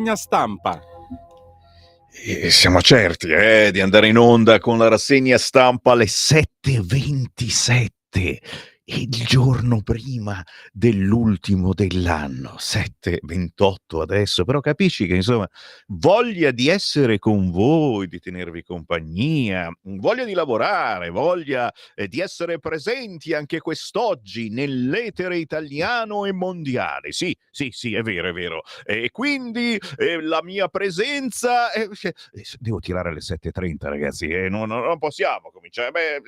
rassegna stampa. Siamo certi di andare in onda con la rassegna stampa alle 7:27, il giorno prima dell'ultimo dell'anno, 7:28 adesso, però capisci che insomma voglia di essere con voi, di tenervi compagnia, voglia di lavorare, voglia di essere presenti anche quest'oggi nell'etere italiano e mondiale. Sì, è vero, è vero. E quindi la mia presenza... devo tirare alle 7:30, ragazzi, non possiamo cominciare,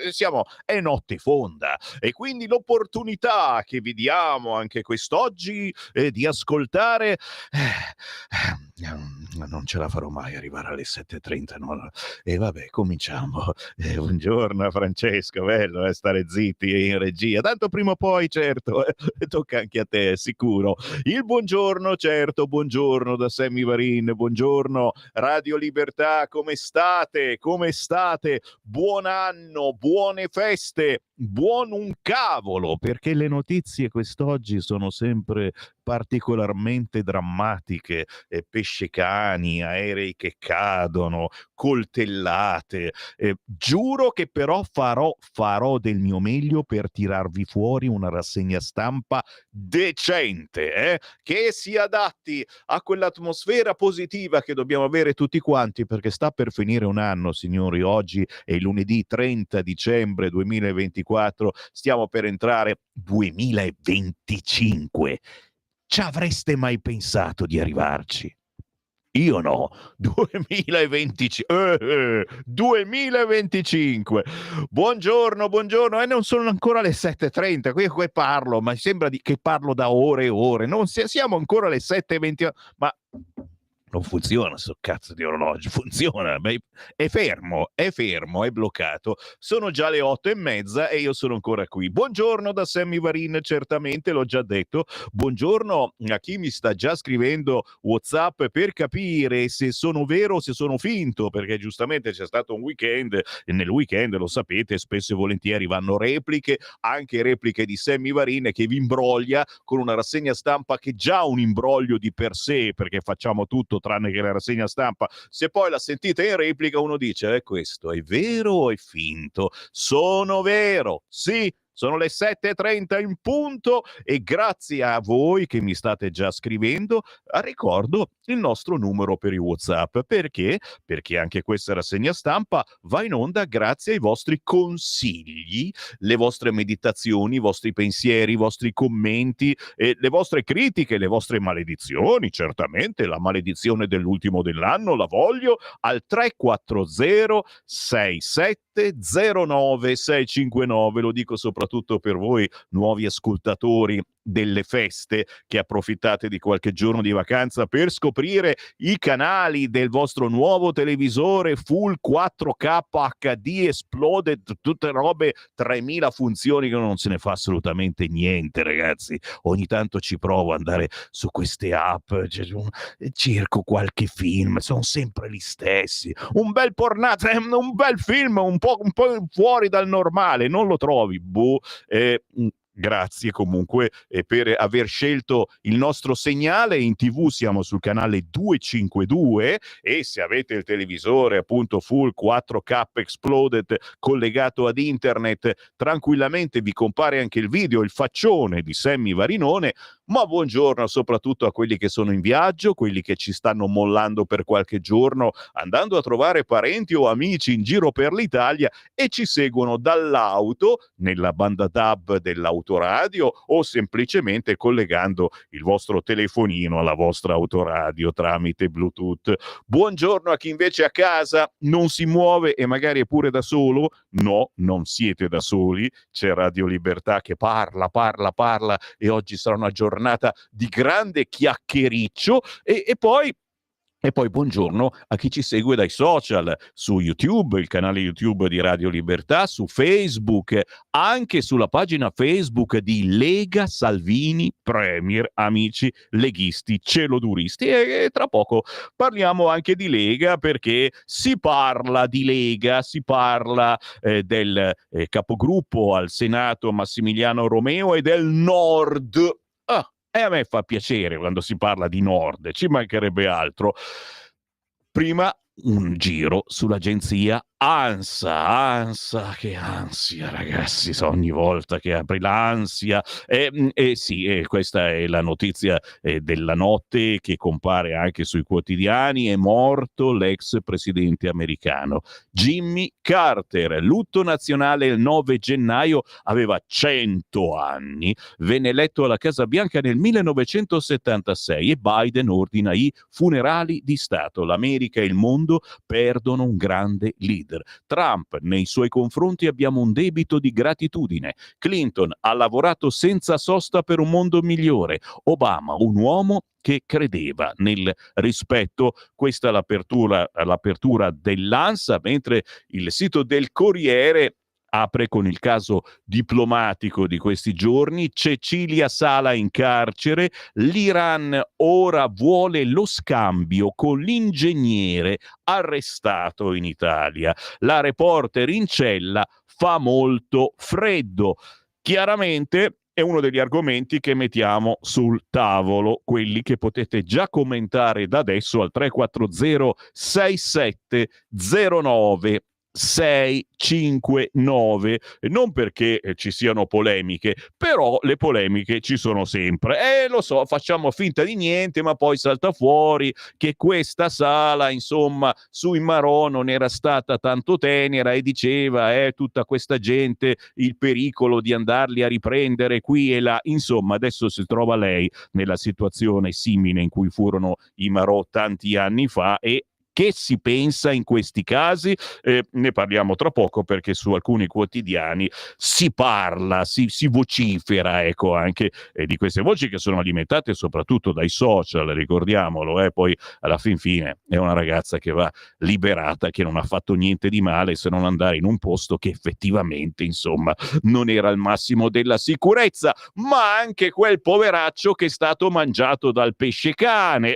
è notte fonda, e quindi l'opportunità che vi diamo anche quest'oggi di ascoltare... non ce la farò mai arrivare alle 7:30, no. E vabbè, cominciamo. Buongiorno a Francesco, bello stare zitti in regia, tanto prima o poi, certo, tocca anche a te, sicuro. Il buongiorno, certo, buongiorno da Sammy Varin, buongiorno Radio Libertà, come state? Come state? Buon anno, buone feste, buon un cavolo, perché le notizie quest'oggi sono sempre particolarmente drammatiche, pescecani, aerei che cadono, coltellate. Giuro che però farò del mio meglio per tirarvi fuori una rassegna stampa decente, che si adatti a quell'atmosfera positiva che dobbiamo avere tutti quanti, perché sta per finire un anno, signori. Oggi è lunedì 30 dicembre 2024, stiamo per entrare 2025. Ci avreste mai pensato di arrivarci? Io no. 2025. Buongiorno, non sono ancora le 7:30, qui parlo, ma sembra che parlo da ore e ore. Non siamo ancora alle 7:20, ma non funziona sto cazzo di orologio, funziona, è fermo, è bloccato. Sono già le 8:30 e io sono ancora qui. Buongiorno da Sammy Varin, certamente l'ho già detto. Buongiorno a chi mi sta già scrivendo WhatsApp per capire se sono vero o se sono finto, perché giustamente c'è stato un weekend e nel weekend, lo sapete, spesso e volentieri vanno repliche, anche repliche di Sammy Varin, che vi imbroglia con una rassegna stampa che già ha un imbroglio di per sé, perché facciamo tutto tranne che la rassegna stampa. Se poi la sentite in replica uno dice questo è vero o è finto? Sono vero, sì. Sono le 7:30 in punto e grazie a voi che mi state già scrivendo, ricordo il nostro numero per i WhatsApp. Perché? Perché anche questa rassegna stampa va in onda grazie ai vostri consigli, le vostre meditazioni, i vostri pensieri, i vostri commenti, le vostre critiche, le vostre maledizioni. Certamente la maledizione dell'ultimo dell'anno la voglio al 340 6709 659. Lo dico soprattutto per voi nuovi ascoltatori delle feste, che approfittate di qualche giorno di vacanza per scoprire i canali del vostro nuovo televisore full 4K HD Exploded, tutte robe, 3000 funzioni, che non se ne fa assolutamente niente, ragazzi. Ogni tanto ci provo ad andare su queste app, cerco qualche film, sono sempre gli stessi. Un bel pornata, un bel film un po' fuori dal normale, non lo trovi? Grazie comunque per aver scelto il nostro segnale. In TV siamo sul canale 252 e se avete il televisore appunto full 4K Exploded collegato ad internet, tranquillamente vi compare anche il video, il faccione di Sammy Varinone. Ma buongiorno soprattutto a quelli che sono in viaggio, quelli che ci stanno mollando per qualche giorno, andando a trovare parenti o amici in giro per l'Italia e ci seguono dall'auto, nella banda DAB dell'autoradio, o semplicemente collegando il vostro telefonino alla vostra autoradio tramite Bluetooth. Buongiorno a chi invece a casa non si muove e magari è pure da solo. No, non siete da soli, c'è Radio Libertà che parla e oggi sarà una giornata di grande chiacchiericcio. E poi buongiorno a chi ci segue dai social, su YouTube, il canale YouTube di Radio Libertà, su Facebook, anche sulla pagina Facebook di Lega Salvini Premier, amici leghisti celoduristi. E tra poco parliamo anche di Lega, perché si parla di Lega, si parla del capogruppo al Senato Massimiliano Romeo e del Nord. E a me fa piacere quando si parla di Nord, ci mancherebbe altro. Prima un giro sull'agenzia ANSA, che ansia ragazzi, ogni volta che apri l'ansia. Sì, questa è la notizia della notte che compare anche sui quotidiani: è morto l'ex presidente americano Jimmy Carter, lutto nazionale il 9 gennaio, aveva 100 anni, venne eletto alla Casa Bianca nel 1976 e Biden ordina i funerali di Stato. L'America e il mondo perdono un grande leader. Trump: nei suoi confronti abbiamo un debito di gratitudine. Clinton: ha lavorato senza sosta per un mondo migliore. Obama: un uomo che credeva nel rispetto. Questa è l'apertura dell'ANSA, mentre il sito del Corriere apre con il caso diplomatico di questi giorni: Cecilia Sala in carcere, l'Iran ora vuole lo scambio con l'ingegnere arrestato in Italia. La reporter in cella: fa molto freddo. Chiaramente è uno degli argomenti che mettiamo sul tavolo, quelli che potete già commentare da adesso al 340 6709 659, non perché ci siano polemiche, però le polemiche ci sono sempre. Lo so, facciamo finta di niente, ma poi salta fuori che questa Sala, insomma, sui Marò non era stata tanto tenera e diceva tutta questa gente, il pericolo di andarli a riprendere qui e là. Insomma, adesso si trova lei nella situazione simile in cui furono i Marò tanti anni fa. E che si pensa in questi casi? Ne parliamo tra poco, perché su alcuni quotidiani si parla, si vocifera, ecco, anche di queste voci che sono alimentate soprattutto dai social, ricordiamolo. Poi alla fin fine è una ragazza che va liberata, che non ha fatto niente di male se non andare in un posto che effettivamente, insomma, non era il massimo della sicurezza. Ma anche quel poveraccio che è stato mangiato dal pesce cane.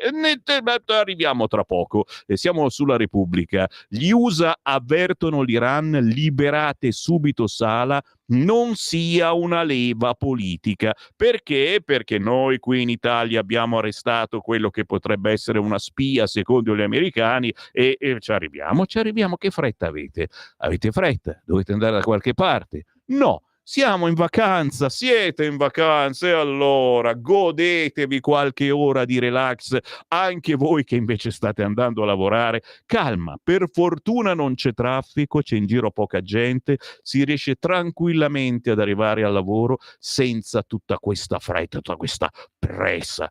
Arriviamo tra poco. Siamo sulla Repubblica. Gli USA avvertono l'Iran: liberate subito Sala, non sia una leva politica. Perché? Perché noi qui in Italia abbiamo arrestato quello che potrebbe essere una spia secondo gli americani e ci arriviamo. Che fretta avete? Avete fretta? Dovete andare da qualche parte? No. Siamo in vacanza, siete in vacanza, e allora godetevi qualche ora di relax, anche voi che invece state andando a lavorare. Calma, per fortuna non c'è traffico, c'è in giro poca gente, si riesce tranquillamente ad arrivare al lavoro senza tutta questa fretta, tutta questa pressa.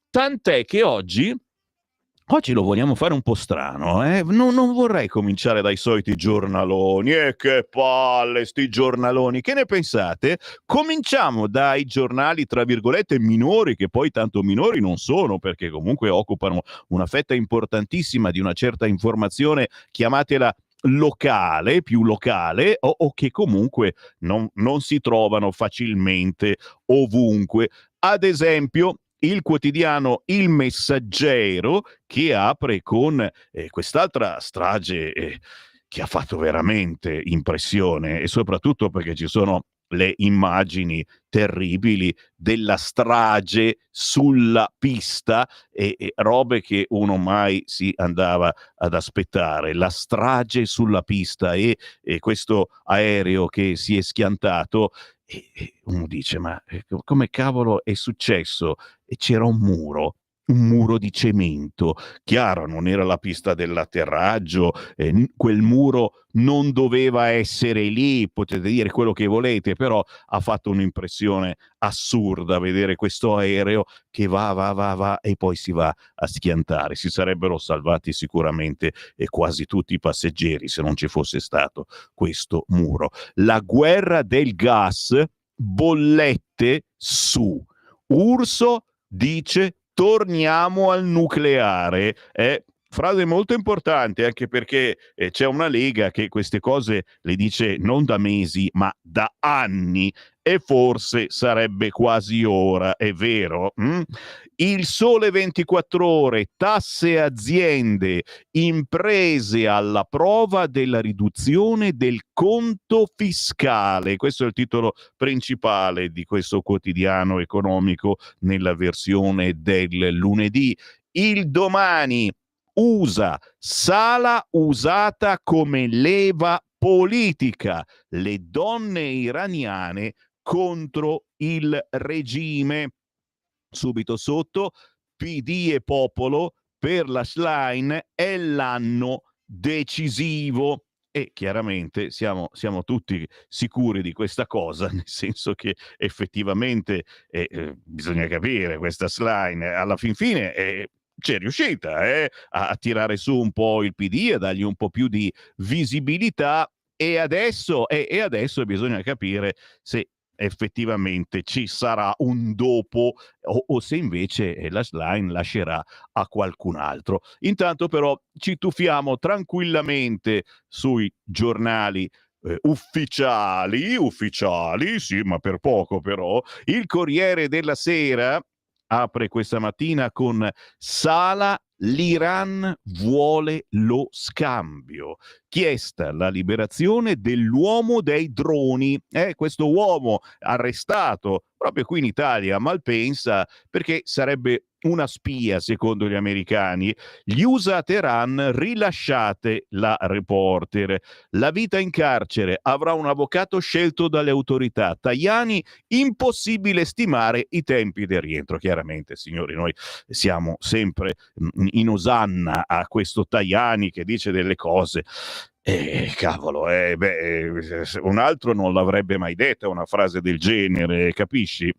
Tant'è che oggi lo vogliamo fare un po' strano, eh? Non vorrei cominciare dai soliti giornaloni. Che palle sti giornaloni! Che ne pensate? Cominciamo dai giornali, tra virgolette, minori, che poi tanto minori non sono, perché comunque occupano una fetta importantissima di una certa informazione, chiamatela locale, più locale, o che comunque non si trovano facilmente ovunque. Ad esempio, il quotidiano Il Messaggero, che apre con quest'altra strage che ha fatto veramente impressione, e soprattutto perché ci sono le immagini terribili della strage sulla pista e robe che uno mai si andava ad aspettare. La strage sulla pista e questo aereo che si è schiantato, e uno dice: ma come cavolo è successo? E c'era un muro di cemento. Chiaro, non era la pista dell'atterraggio, quel muro non doveva essere lì, potete dire quello che volete, però ha fatto un'impressione assurda vedere questo aereo che va e poi si va a schiantare. Si sarebbero salvati sicuramente quasi tutti i passeggeri se non ci fosse stato questo muro. La guerra del gas, bollette su. Urso dice: torniamo al nucleare. frase molto importante, anche perché c'è una Lega che queste cose le dice non da mesi, ma da anni, e forse sarebbe quasi ora, è vero? Il Sole 24 Ore, tasse aziende, imprese alla prova della riduzione del conto fiscale. Questo è il titolo principale di questo quotidiano economico nella versione del lunedì. Il Domani: USA, Sala usata come leva politica, le donne iraniane contro il regime. Subito sotto, PD e Popolo, per la Schlein è l'anno decisivo. E chiaramente siamo tutti sicuri di questa cosa, nel senso che effettivamente bisogna capire, questa Schlein alla fin fine c'è riuscita a tirare su un po' il PD, a dargli un po' più di visibilità, e adesso bisogna capire se effettivamente ci sarà un dopo o se invece la Schlein lascerà a qualcun altro. Intanto però ci tuffiamo tranquillamente sui giornali ufficiali, sì, ma per poco però. Il Corriere della Sera apre questa mattina con Sala: l'Iran vuole lo scambio. Chiesta la liberazione dell'uomo dei droni. Questo uomo arrestato proprio qui in Italia a Malpensa perché sarebbe una spia, secondo gli americani. Gli USA a Teheran: rilasciate la reporter. La vita in carcere, avrà un avvocato scelto dalle autorità. Tajani: impossibile stimare i tempi del rientro. Chiaramente, signori, noi siamo sempre in osanna a questo Tajani che dice delle cose. Cavolo, un altro non l'avrebbe mai detta una frase del genere, capisci?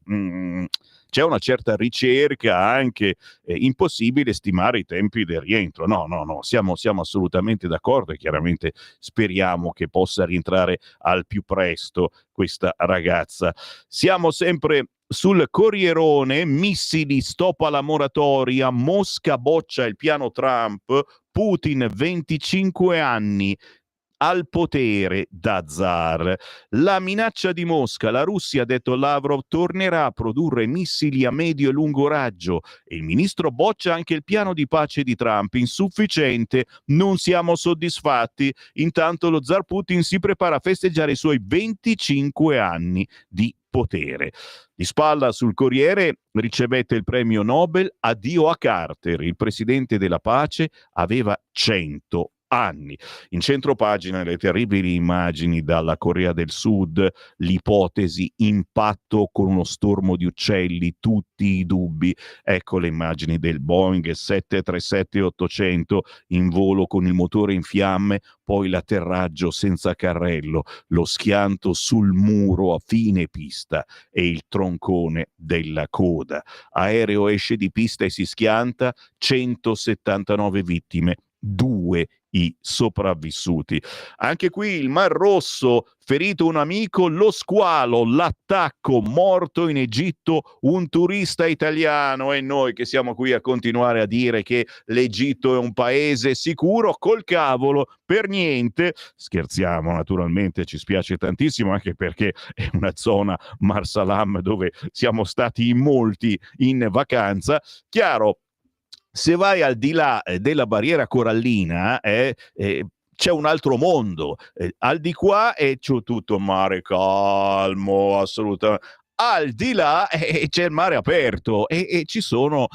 C'è una certa ricerca anche, impossibile stimare i tempi del rientro. No, siamo assolutamente d'accordo e chiaramente speriamo che possa rientrare al più presto questa ragazza. Siamo sempre sul Corrierone: missili, stop alla moratoria, Mosca boccia il piano Trump, Putin 25 anni al potere da zar. La minaccia di Mosca: la Russia, ha detto Lavrov, tornerà a produrre missili a medio e lungo raggio, e il ministro boccia anche il piano di pace di Trump: insufficiente, non siamo soddisfatti. Intanto lo zar Putin si prepara a festeggiare i suoi 25 anni di potere. Di spalla sul Corriere ricevette il premio Nobel, addio a Carter, il presidente della pace, aveva 100 anni. In centropagina le terribili immagini dalla Corea del Sud, l'ipotesi impatto con uno stormo di uccelli, tutti i dubbi. Ecco le immagini del Boeing 737-800 in volo con il motore in fiamme, poi l'atterraggio senza carrello, lo schianto sul muro a fine pista e il troncone della coda. Aereo esce di pista e si schianta, 179 vittime, 2 i sopravvissuti. Anche qui il Mar Rosso, ferito un amico, lo squalo, l'attacco, morto in Egitto un turista italiano, e noi che siamo qui a continuare a dire che l'Egitto è un paese sicuro, col cavolo, per niente. Scherziamo, naturalmente, ci spiace tantissimo, anche perché è una zona, Marsalam, dove siamo stati in molti in vacanza. Chiaro, se vai al di là della barriera corallina, c'è un altro mondo. Al di qua c'è tutto mare calmo, assolutamente. Al di là c'è il mare aperto e ci sono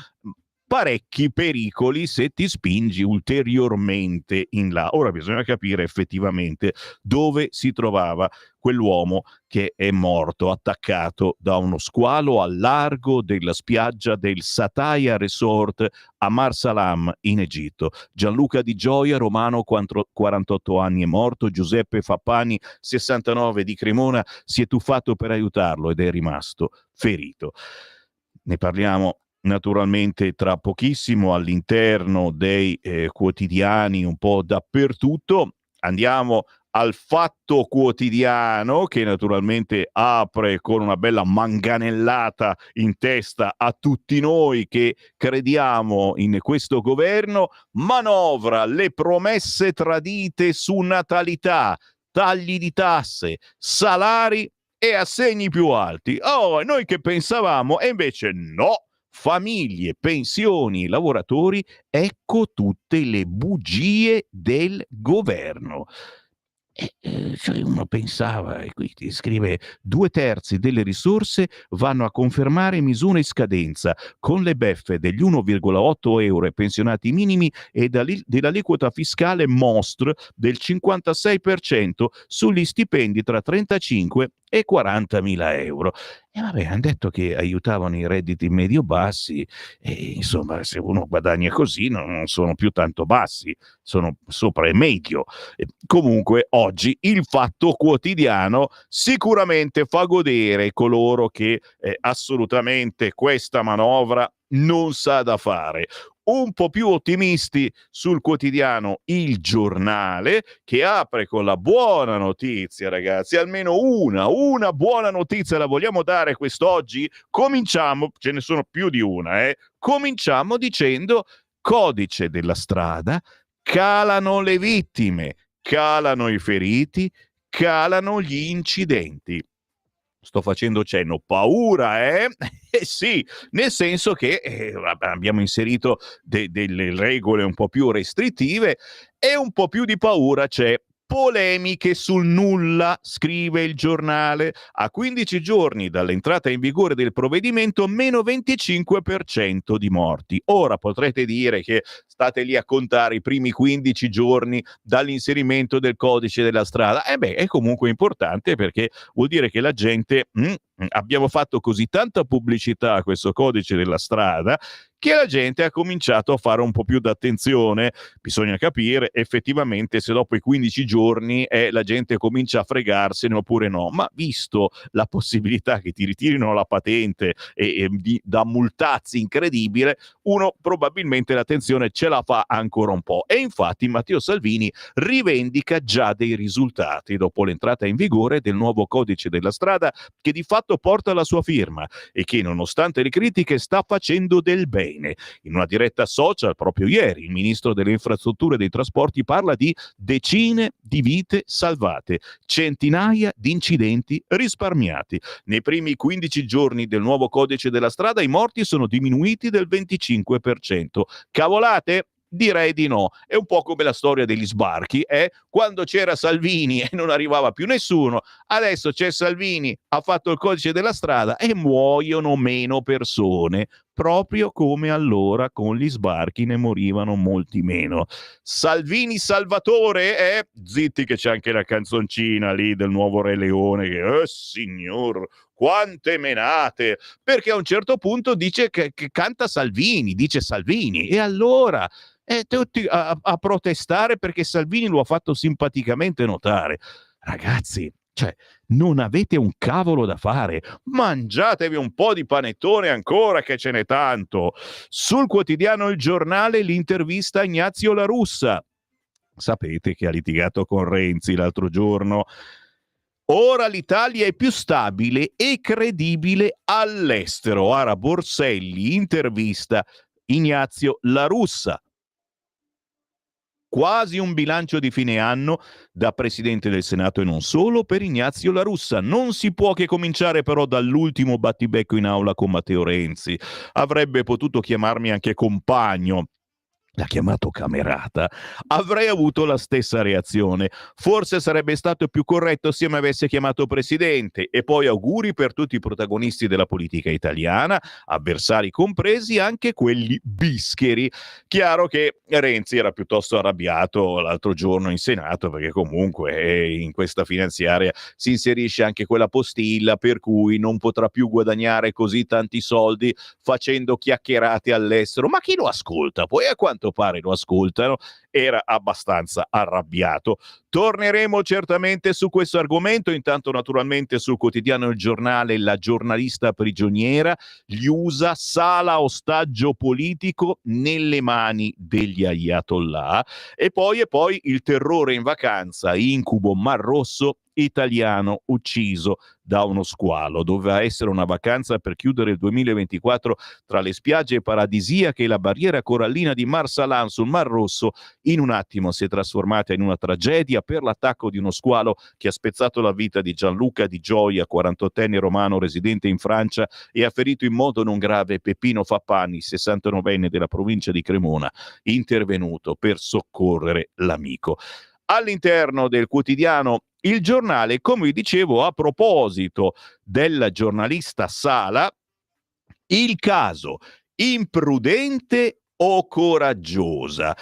parecchi pericoli se ti spingi ulteriormente in là. Ora bisogna capire effettivamente dove si trovava quell'uomo che è morto attaccato da uno squalo al largo della spiaggia del Sataya Resort a Marsalam in Egitto. Gianluca Di Gioia, romano, 48 anni, è morto. Giuseppe Fappani, 69, di Cremona, si è tuffato per aiutarlo ed è rimasto ferito. Ne parliamo naturalmente tra pochissimo all'interno dei quotidiani un po' dappertutto. Andiamo al Fatto Quotidiano, che naturalmente apre con una bella manganellata in testa a tutti noi che crediamo in questo governo: manovra, le promesse tradite su natalità, tagli di tasse, salari e assegni più alti. Oh, noi che pensavamo, e invece no. Famiglie, pensioni, lavoratori, ecco tutte le bugie del governo. Cioè uno pensava, e qui ti scrive: 2/3 delle risorse vanno a confermare misure in scadenza, con le beffe degli 1,8 € ai pensionati minimi e dell'aliquota fiscale mostr del 56% sugli stipendi tra 35 e 40.000 €. E vabbè, han detto che aiutavano i redditi medio-bassi, e insomma, se uno guadagna così non sono più tanto bassi, sono sopra e medio. Comunque oggi il Fatto Quotidiano sicuramente fa godere coloro che assolutamente questa manovra non sa da fare. Un po' più ottimisti sul quotidiano Il Giornale, che apre con la buona notizia, ragazzi, almeno una buona notizia la vogliamo dare quest'oggi? Cominciamo, ce ne sono più di una, cominciamo dicendo: codice della strada, calano le vittime, calano i feriti, calano gli incidenti. Sto facendo cenno, paura, eh? Sì, nel senso che abbiamo inserito delle regole un po' più restrittive e un po' più di paura c'è. Polemiche sul nulla, scrive Il Giornale. A 15 giorni dall'entrata in vigore del provvedimento, meno 25% di morti. Ora potrete dire che state lì a contare i primi 15 giorni dall'inserimento del codice della strada. È comunque importante, perché vuol dire che la gente abbiamo fatto così tanta pubblicità a questo codice della strada che la gente ha cominciato a fare un po' più d'attenzione. Bisogna capire effettivamente se dopo i 15 giorni la gente comincia a fregarsene oppure no, ma visto la possibilità che ti ritirino la patente da multazzi incredibile, uno probabilmente l'attenzione ce la fa ancora un po'. E infatti Matteo Salvini rivendica già dei risultati dopo l'entrata in vigore del nuovo codice della strada, che di fatto porta la sua firma e che, nonostante le critiche, sta facendo del bene. In una diretta social proprio ieri, il ministro delle infrastrutture e dei trasporti parla di decine di vite salvate, centinaia di incidenti risparmiati. Nei primi 15 giorni del nuovo codice della strada i morti sono diminuiti del 25%. Cavolate? Direi di no. È un po' come la storia degli sbarchi, quando c'era Salvini e non arrivava più nessuno, adesso c'è Salvini, ha fatto il codice della strada e muoiono meno persone, proprio come allora con gli sbarchi ne morivano molti meno. Salvini Salvatore, zitti che c'è anche la canzoncina lì del nuovo Re Leone che, signor, quante menate, perché a un certo punto dice che canta Salvini, dice Salvini, e allora tutti a protestare perché Salvini lo ha fatto simpaticamente notare. Ragazzi, cioè, non avete un cavolo da fare, mangiatevi un po' di panettone ancora, che ce n'è tanto. Sul quotidiano Il Giornale l'intervista a Ignazio La Russa. Sapete che ha litigato con Renzi l'altro giorno? Ora l'Italia è più stabile e credibile all'estero. Ara Borselli intervista Ignazio La Russa. Quasi un bilancio di fine anno da Presidente del Senato e non solo per Ignazio La Russa. Non si può che cominciare però dall'ultimo battibecco in aula con Matteo Renzi. Avrebbe potuto chiamarmi anche compagno. L'ha chiamato camerata, avrei avuto la stessa reazione. Forse sarebbe stato più corretto se mi avesse chiamato presidente. E poi auguri per tutti i protagonisti della politica italiana, avversari compresi, anche quelli bischeri. Chiaro che Renzi era piuttosto arrabbiato l'altro giorno in Senato, perché comunque in questa finanziaria si inserisce anche quella postilla per cui non potrà più guadagnare così tanti soldi facendo chiacchierate all'estero. Ma chi lo ascolta? Poi a quanto pare lo ascoltano, era abbastanza arrabbiato. Torneremo certamente su questo argomento, intanto naturalmente sul quotidiano Il Giornale la giornalista prigioniera, gli USA, sala ostaggio politico nelle mani degli ayatollah, e poi il terrore in vacanza, incubo Mar Rosso, italiano ucciso da uno squalo. Doveva essere una vacanza per chiudere il 2024 tra le spiagge paradisiache e la barriera corallina di Marsalan sul Mar Rosso. In un attimo si è trasformata in una tragedia per l'attacco di uno squalo che ha spezzato la vita di Gianluca Di Gioia, 48enne romano residente in Francia, e ha ferito in modo non grave Peppino Fappani, 69enne della provincia di Cremona, intervenuto per soccorrere l'amico. All'interno del quotidiano Il Giornale, come vi dicevo, a proposito del giornalista Sala, il caso imprudente o coraggiosa.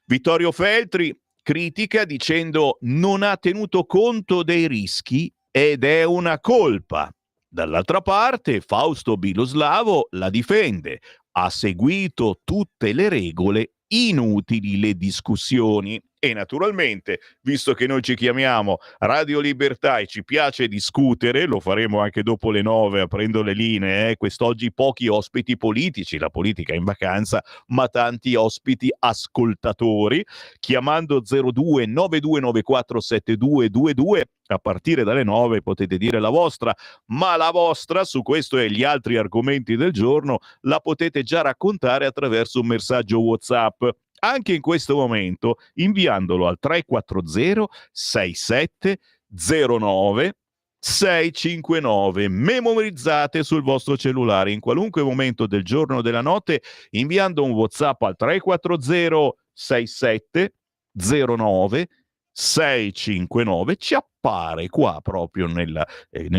Vittorio Feltri critica dicendo non ha tenuto conto dei rischi ed è una colpa. Dall'altra parte Fausto Biloslavo la difende. Ha seguito tutte le regole, inutili le discussioni. E naturalmente, visto che noi ci chiamiamo Radio Libertà e ci piace discutere, lo faremo anche dopo le 9 aprendo le linee, quest'oggi pochi ospiti politici, la politica è in vacanza, ma tanti ospiti ascoltatori, chiamando 02 9294 7222. A partire dalle 9 potete dire la vostra, ma la vostra su questo e gli altri argomenti del giorno la potete già raccontare attraverso un messaggio WhatsApp, anche in questo momento, inviandolo al 340 6709 659. Memorizzate sul vostro cellulare in qualunque momento del giorno o della notte, inviando un WhatsApp al 340 6709 659, ci appare qua proprio nel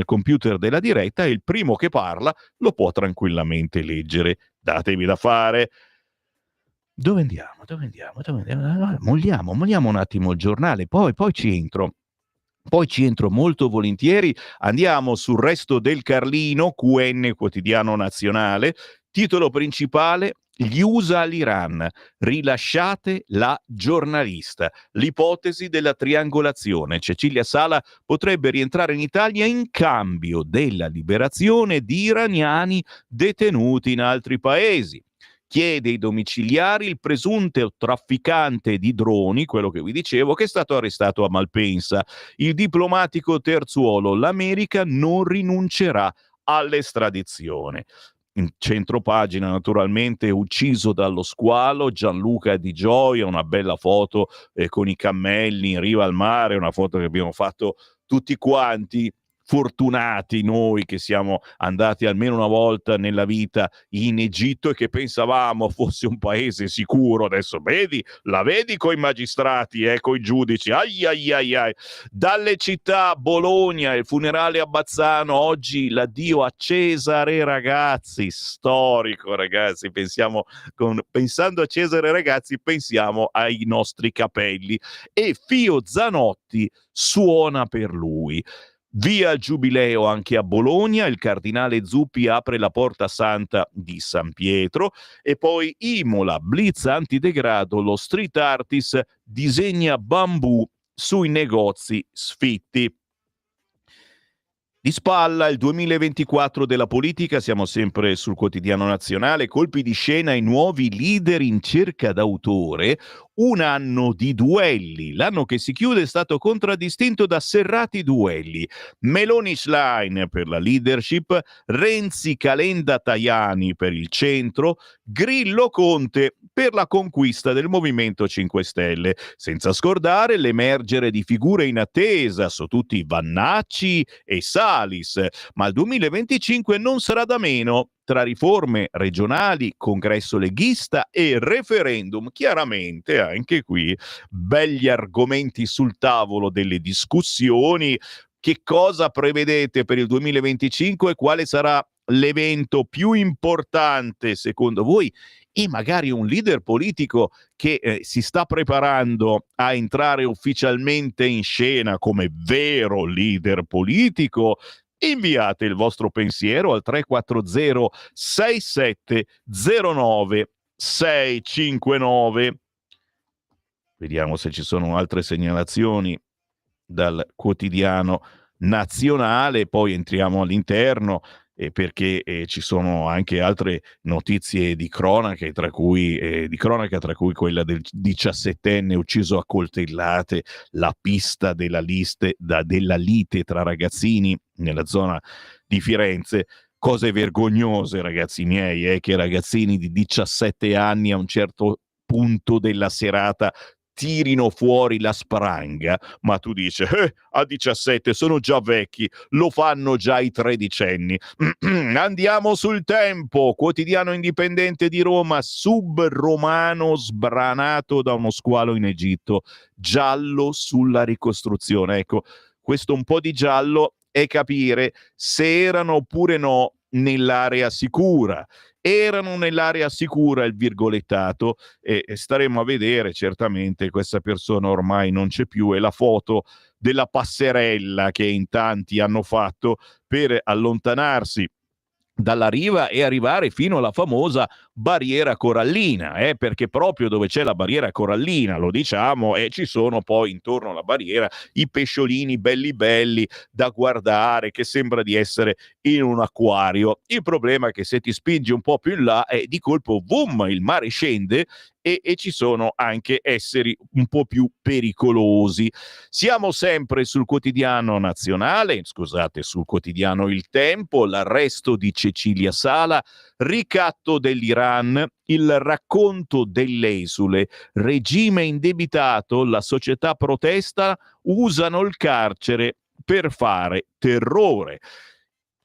computer della diretta, e il primo che parla lo può tranquillamente leggere. Datevi da fare. Dove andiamo? Molliamo un attimo il giornale, poi ci entro. Poi ci entro molto volentieri. Andiamo sul Resto del Carlino, QN, quotidiano nazionale. Titolo principale: gli USA all'Iran, rilasciate la giornalista. L'ipotesi della triangolazione. Cecilia Sala potrebbe rientrare in Italia in cambio della liberazione di iraniani detenuti in altri paesi. Chiede i domiciliari il presunto trafficante di droni, quello che vi dicevo, che è stato arrestato a Malpensa. Il diplomatico terzuolo: l'America non rinuncerà all'estradizione. In centropagina, naturalmente, ucciso dallo squalo Gianluca Di Gioia, una bella foto con i cammelli in riva al mare, una foto che abbiamo fatto tutti quanti. Fortunati noi che siamo andati almeno una volta nella vita in Egitto e che pensavamo fosse un paese sicuro. Adesso la vedi coi magistrati, coi giudici. Ai ai ai ai. Dalle città, Bologna, il funerale a Bazzano, oggi l'addio a Cesare Ragazzi, storico, ragazzi. Pensando a Cesare Ragazzi pensiamo ai nostri capelli. E Fio Zanotti suona per lui. Via il Giubileo anche a Bologna, il cardinale Zuppi apre la Porta Santa di San Pietro, e poi Imola, blitz antidegrado, lo street artist disegna bambù sui negozi sfitti. Di spalla il 2024 della politica, siamo sempre sul quotidiano nazionale, colpi di scena ai nuovi leader in cerca d'autore, un anno di duelli. L'anno che si chiude è stato contraddistinto da serrati duelli. Meloni Schlein per la leadership, Renzi Calenda Tajani per il centro, Grillo Conte per la conquista del Movimento 5 Stelle, senza scordare l'emergere di figure in attesa, su tutti Vannacci e Salis, ma il 2025 non sarà da meno. Tra riforme regionali, congresso leghista e referendum, chiaramente anche qui begli argomenti sul tavolo delle discussioni. Che cosa prevedete per il 2025? Quale sarà l'evento più importante secondo voi? E magari un leader politico che si sta preparando a entrare ufficialmente in scena come vero leader politico. Inviate il vostro pensiero al 340 6709 659. Vediamo se ci sono altre segnalazioni dal quotidiano nazionale, poi entriamo all'interno perché ci sono anche altre notizie di cronaca, tra cui quella del 17enne ucciso a coltellate, la pista della lite tra ragazzini nella zona di Firenze. Cose vergognose, ragazzi miei, che ragazzini di 17 anni a un certo punto della serata tirino fuori la spranga, ma tu dici, a 17 sono già vecchi, lo fanno già i tredicenni. Andiamo sul Tempo, quotidiano indipendente di Roma, sub romano sbranato da uno squalo in Egitto, giallo sulla ricostruzione. Ecco, questo un po' di giallo è capire se erano oppure no nell'area sicura. Erano nell'area sicura, il virgolettato, e staremo a vedere. Certamente questa persona ormai non c'è più, e la foto della passerella che in tanti hanno fatto per allontanarsi dalla riva e arrivare fino alla famosa barriera corallina, perché proprio dove c'è la barriera corallina, lo diciamo, ci sono poi intorno alla barriera i pesciolini belli belli da guardare, che sembra di essere in un acquario. Il problema è che se ti spingi un po' più in là, di colpo, boom, il mare scende e ci sono anche esseri un po' più pericolosi. Siamo sempre sul quotidiano nazionale, scusate, sul quotidiano Il Tempo, l'arresto di Cecilia Sala, ricatto dell'Iran, il racconto dell'esule, regime indebitato, la società protesta, usano il carcere per fare terrore.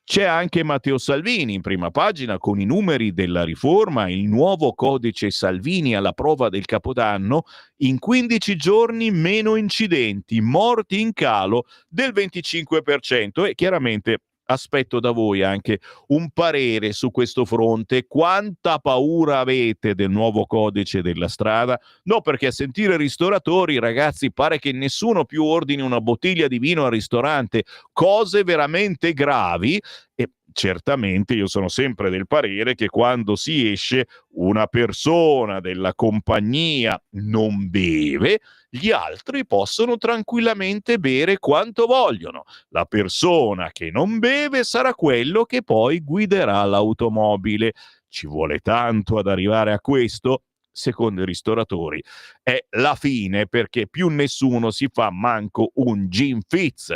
C'è anche Matteo Salvini in prima pagina con i numeri della riforma, il nuovo codice Salvini alla prova del Capodanno, in 15 giorni meno incidenti, morti in calo del 25%, e chiaramente aspetto da voi anche un parere su questo fronte. Quanta paura avete del nuovo codice della strada? No, perché a sentire ristoratori, ragazzi, pare che nessuno più ordini una bottiglia di vino al ristorante, cose veramente gravi. E certamente io sono sempre del parere che quando si esce una persona della compagnia non beve, gli altri possono tranquillamente bere quanto vogliono. La persona che non beve sarà quello che poi guiderà l'automobile. Ci vuole tanto ad arrivare a questo? Secondo i ristoratori è la fine, perché più nessuno si fa manco un gin fizz.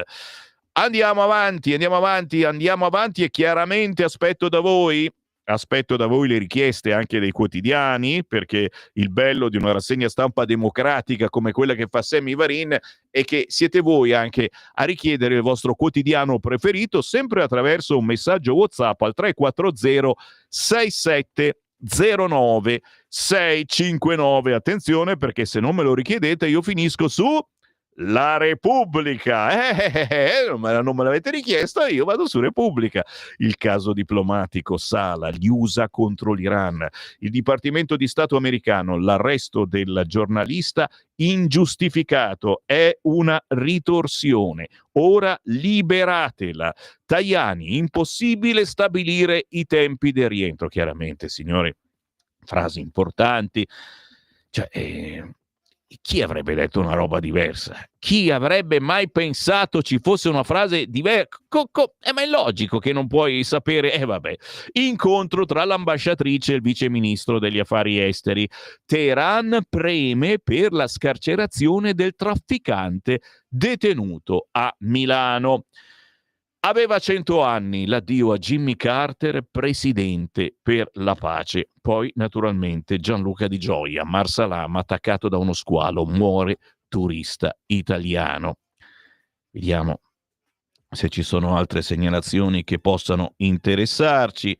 Andiamo avanti e chiaramente aspetto da voi le richieste anche dei quotidiani, perché il bello di una rassegna stampa democratica come quella che fa Sammy Varin è che siete voi anche a richiedere il vostro quotidiano preferito, sempre attraverso un messaggio WhatsApp al 340 6709 659. Attenzione, perché se non me lo richiedete io finisco su La Repubblica. Non me l'avete richiesta, io vado su Repubblica. Il caso diplomatico Sala, gli USA contro l'Iran, il Dipartimento di Stato americano, l'arresto del giornalista ingiustificato, è una ritorsione. Ora liberatela. Tajani, impossibile stabilire i tempi del rientro. Chiaramente, signori, frasi importanti. Cioè, chi avrebbe detto una roba diversa? Chi avrebbe mai pensato ci fosse una frase diversa? Ma è logico che non puoi sapere. Vabbè. Incontro tra l'ambasciatrice e il viceministro degli affari esteri. Teheran preme per la scarcerazione del trafficante detenuto a Milano. Aveva 100 anni, l'addio a Jimmy Carter, presidente per la pace. Poi, naturalmente, Gianluca Di Gioia, Marsalam, attaccato da uno squalo, muore turista italiano. Vediamo se ci sono altre segnalazioni che possano interessarci.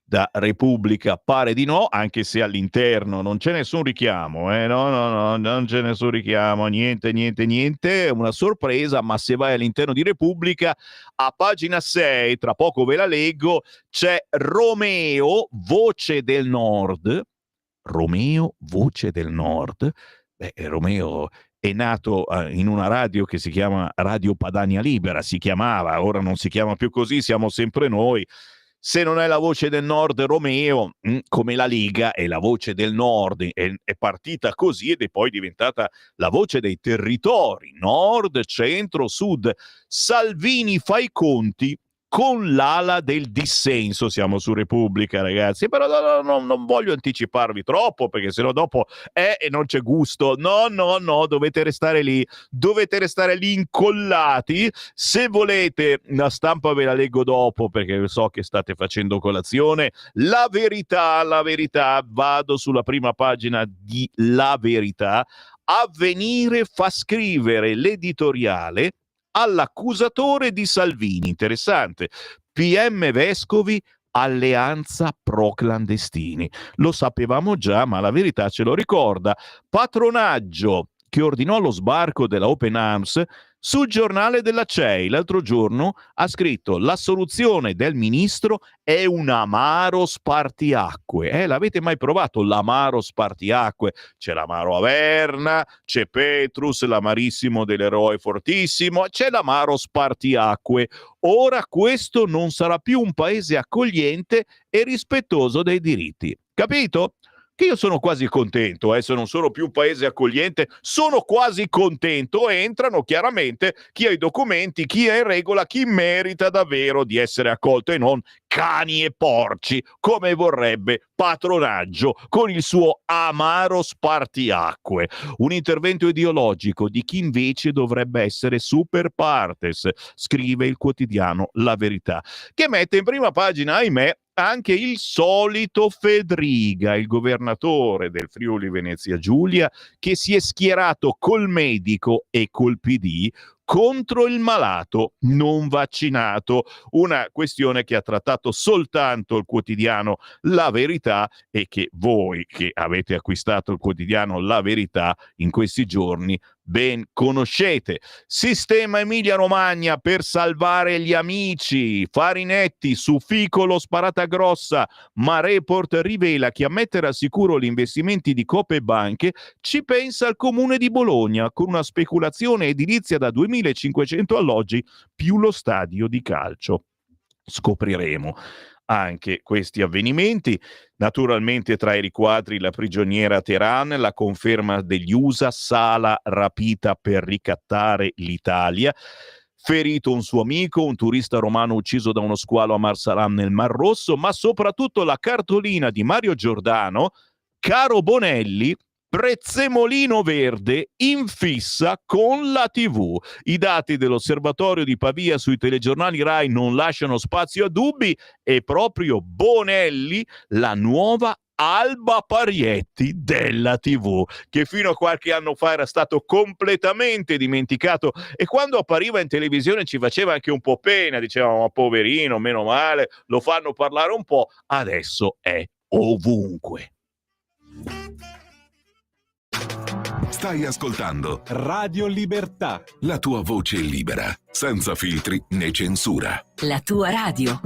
Da Repubblica pare di no, anche se all'interno non c'è nessun richiamo, no, non c'è nessun richiamo, niente, è una sorpresa. Ma se vai all'interno di Repubblica, a pagina 6, tra poco ve la leggo, c'è Romeo, voce del Nord. Romeo, voce del Nord. Romeo è nato in una radio che si chiama Radio Padania Libera, si chiamava, ora non si chiama più così, siamo sempre noi. Se non è la voce del nord Romeo, come la Lega è la voce del nord, è partita così ed è poi diventata la voce dei territori, nord, centro, sud. Salvini fa i conti con l'ala del dissenso. Siamo su Repubblica, ragazzi, però non voglio anticiparvi troppo, perché sennò dopo e non c'è gusto. No, dovete restare lì incollati. Se volete la stampa ve la leggo dopo, perché so che state facendo colazione. La verità, vado sulla prima pagina di La Verità. Avvenire fa scrivere l'editoriale all'accusatore di Salvini. Interessante. PM Vescovi, alleanza pro clandestini. Lo sapevamo già, ma La Verità ce lo ricorda. Patronaggio che ordinò lo sbarco della Open Arms. Sul giornale della CEI l'altro giorno ha scritto: la soluzione del ministro è un amaro spartiacque. L'avete mai provato l'amaro spartiacque? C'è l'amaro Averna, c'è Petrus, l'amarissimo dell'eroe fortissimo, c'è l'amaro spartiacque. Ora questo non sarà più un paese accogliente e rispettoso dei diritti. Capito? Che io sono quasi contento, se non sono più un paese accogliente, sono quasi contento. Entrano chiaramente chi ha i documenti, chi è in regola, chi merita davvero di essere accolto e non cani e porci, come vorrebbe Patronaggio con il suo amaro spartiacque. Un intervento ideologico di chi invece dovrebbe essere super partes, scrive il quotidiano La Verità, che mette in prima pagina, ahimè, anche il solito Fedriga, il governatore del Friuli Venezia Giulia, che si è schierato col medico e col PD contro il malato non vaccinato, una questione che ha trattato soltanto il quotidiano La Verità e che voi che avete acquistato il quotidiano La Verità in questi giorni ben conoscete. Sistema Emilia-Romagna per salvare gli amici. Farinetti su Ficolo sparata grossa, ma Report rivela che a mettere al sicuro gli investimenti di Coop e banche ci pensa il comune di Bologna con una speculazione edilizia da 2500 alloggi più lo stadio di calcio. Scopriremo anche questi avvenimenti. Naturalmente tra i riquadri la prigioniera a Teheran, la conferma degli USA, Sala rapita per ricattare l'Italia, ferito un suo amico, un turista romano ucciso da uno squalo a Marsalam nel Mar Rosso, ma soprattutto la cartolina di Mario Giordano, caro Bonelli, prezzemolino verde in fissa con la TV. I dati dell'osservatorio di Pavia sui telegiornali Rai non lasciano spazio a dubbi, e proprio Bonelli la nuova Alba Parietti della TV, che fino a qualche anno fa era stato completamente dimenticato e quando appariva in televisione ci faceva anche un po' pena, dicevamo ma poverino, meno male, lo fanno parlare un po', adesso è ovunque. Stai ascoltando Radio Libertà, la tua voce libera, senza filtri né censura. La tua radio.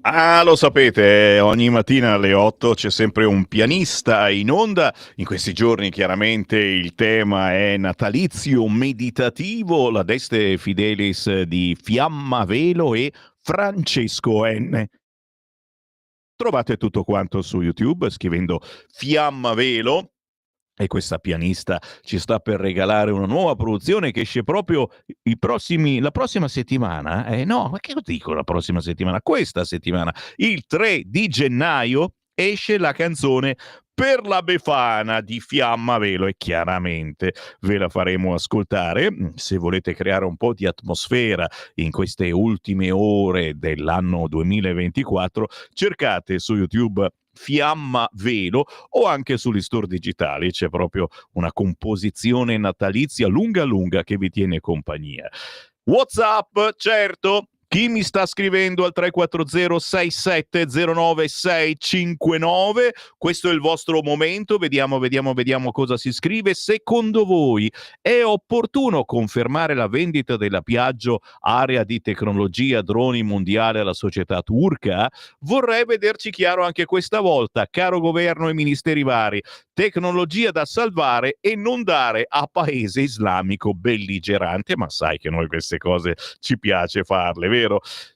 Ah, lo sapete, ogni mattina alle 8 c'è sempre un pianista in onda. In questi giorni chiaramente il tema è natalizio meditativo, la Deste Fidelis di Fiamma Velo e Francesco N. Trovate tutto quanto su YouTube scrivendo Fiamma Velo. E questa pianista ci sta per regalare una nuova produzione che esce proprio la prossima settimana. No, ma che dico la prossima settimana? Questa settimana, il 3 di gennaio, esce la canzone Per la Befana di Fiamma Velo e chiaramente ve la faremo ascoltare. Se volete creare un po' di atmosfera in queste ultime ore dell'anno 2024, cercate su YouTube Fiamma Velo o anche sugli store digitali c'è proprio una composizione natalizia lunga lunga che vi tiene compagnia. WhatsApp, certo. Chi mi sta scrivendo al 340 6709 659? Questo è il vostro momento. Vediamo cosa si scrive. Secondo voi è opportuno confermare la vendita della Piaggio, area di tecnologia droni mondiale, alla società turca? Vorrei vederci chiaro anche questa volta, caro governo e ministeri vari. Tecnologia da salvare e non dare a paese islamico belligerante, ma sai che noi queste cose ci piace farle, vero?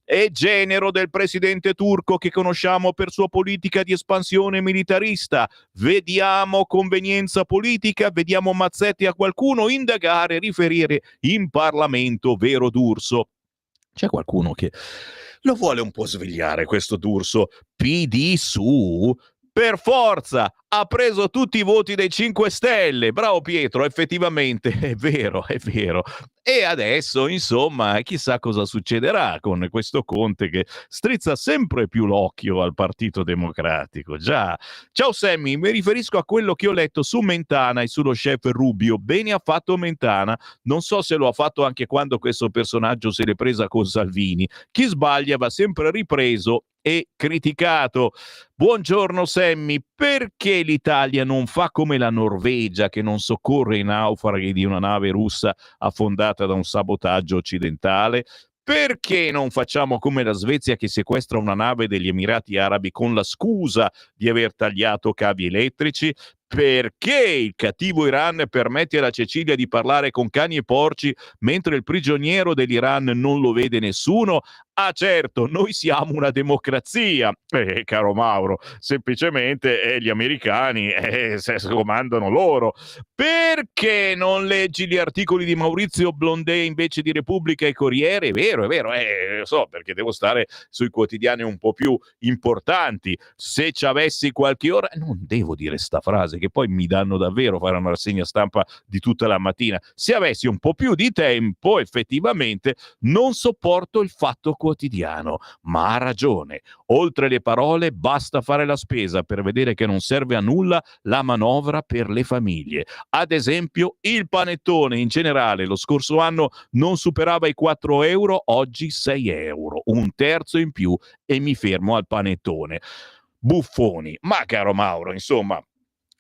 È genero del presidente turco che conosciamo per sua politica di espansione militarista. Vediamo convenienza politica, vediamo mazzetti a qualcuno, indagare, riferire in Parlamento, vero D'Urso? C'è qualcuno che lo vuole un po' svegliare questo D'Urso. PD su? Per forza! Ha preso tutti i voti dei 5 Stelle. Bravo Pietro, effettivamente è vero, è vero. E adesso, insomma, chissà cosa succederà con questo Conte che strizza sempre più l'occhio al Partito Democratico. Già. Ciao Sammy, mi riferisco a quello che ho letto su Mentana e sullo chef Rubio. Bene ha fatto Mentana. Non so se lo ha fatto anche quando questo personaggio se l'è presa con Salvini. Chi sbaglia va sempre ripreso e criticato. Buongiorno Sammy, perché l'Italia non fa come la Norvegia che non soccorre i naufraghi di una nave russa affondata da un sabotaggio occidentale? Perché non facciamo come la Svezia che sequestra una nave degli Emirati Arabi con la scusa di aver tagliato cavi elettrici? Perché il cattivo Iran permette alla Cecilia di parlare con cani e porci mentre il prigioniero dell'Iran non lo vede nessuno? Ah certo, noi siamo una democrazia, caro Mauro, semplicemente gli americani se comandano loro. Perché non leggi gli articoli di Maurizio Blondé invece di Repubblica e Corriere? È vero, lo so, perché devo stare sui quotidiani un po' più importanti. Se ci avessi qualche ora, non devo dire sta frase che poi mi danno davvero fare una rassegna stampa di tutta la mattina. Se avessi un po' più di tempo, effettivamente, non sopporto il Fatto Quotidiano, ma ha ragione. Oltre le parole, basta fare la spesa per vedere che non serve a nulla la manovra per le famiglie. Ad esempio, il panettone in generale lo scorso anno non superava i 4 euro, oggi 6 euro, un terzo in più e mi fermo al panettone. Buffoni, ma caro Mauro, insomma,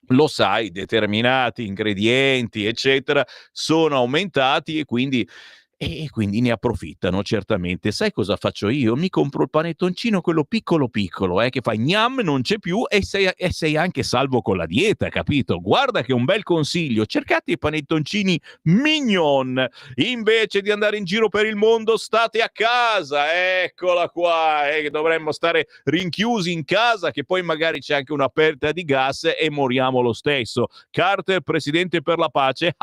lo sai, determinati ingredienti, eccetera, sono aumentati e quindi ne approfittano certamente. Sai cosa faccio io? Mi compro il panettoncino, quello piccolo piccolo, che fa gnam, non c'è più e sei anche salvo con la dieta, capito? Guarda che un bel consiglio, cercate i panettoncini mignon, invece di andare in giro per il mondo state a casa, eccola qua, che dovremmo stare rinchiusi in casa, che poi magari c'è anche una perdita di gas e moriamo lo stesso. Carter, presidente per la pace,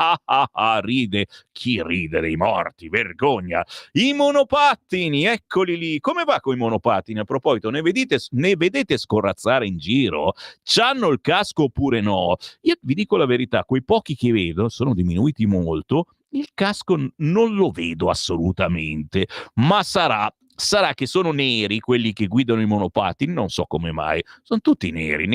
ride. Chi ride dei morti? Vergogna. I monopattini, eccoli lì. Come va con i monopattini? A proposito, ne vedete scorrazzare in giro? C'hanno il casco oppure no? Io vi dico la verità, quei pochi che vedo sono diminuiti molto. Il casco non lo vedo assolutamente, ma sarà che sono neri quelli che guidano i monopattini, non so come mai. Sono tutti neri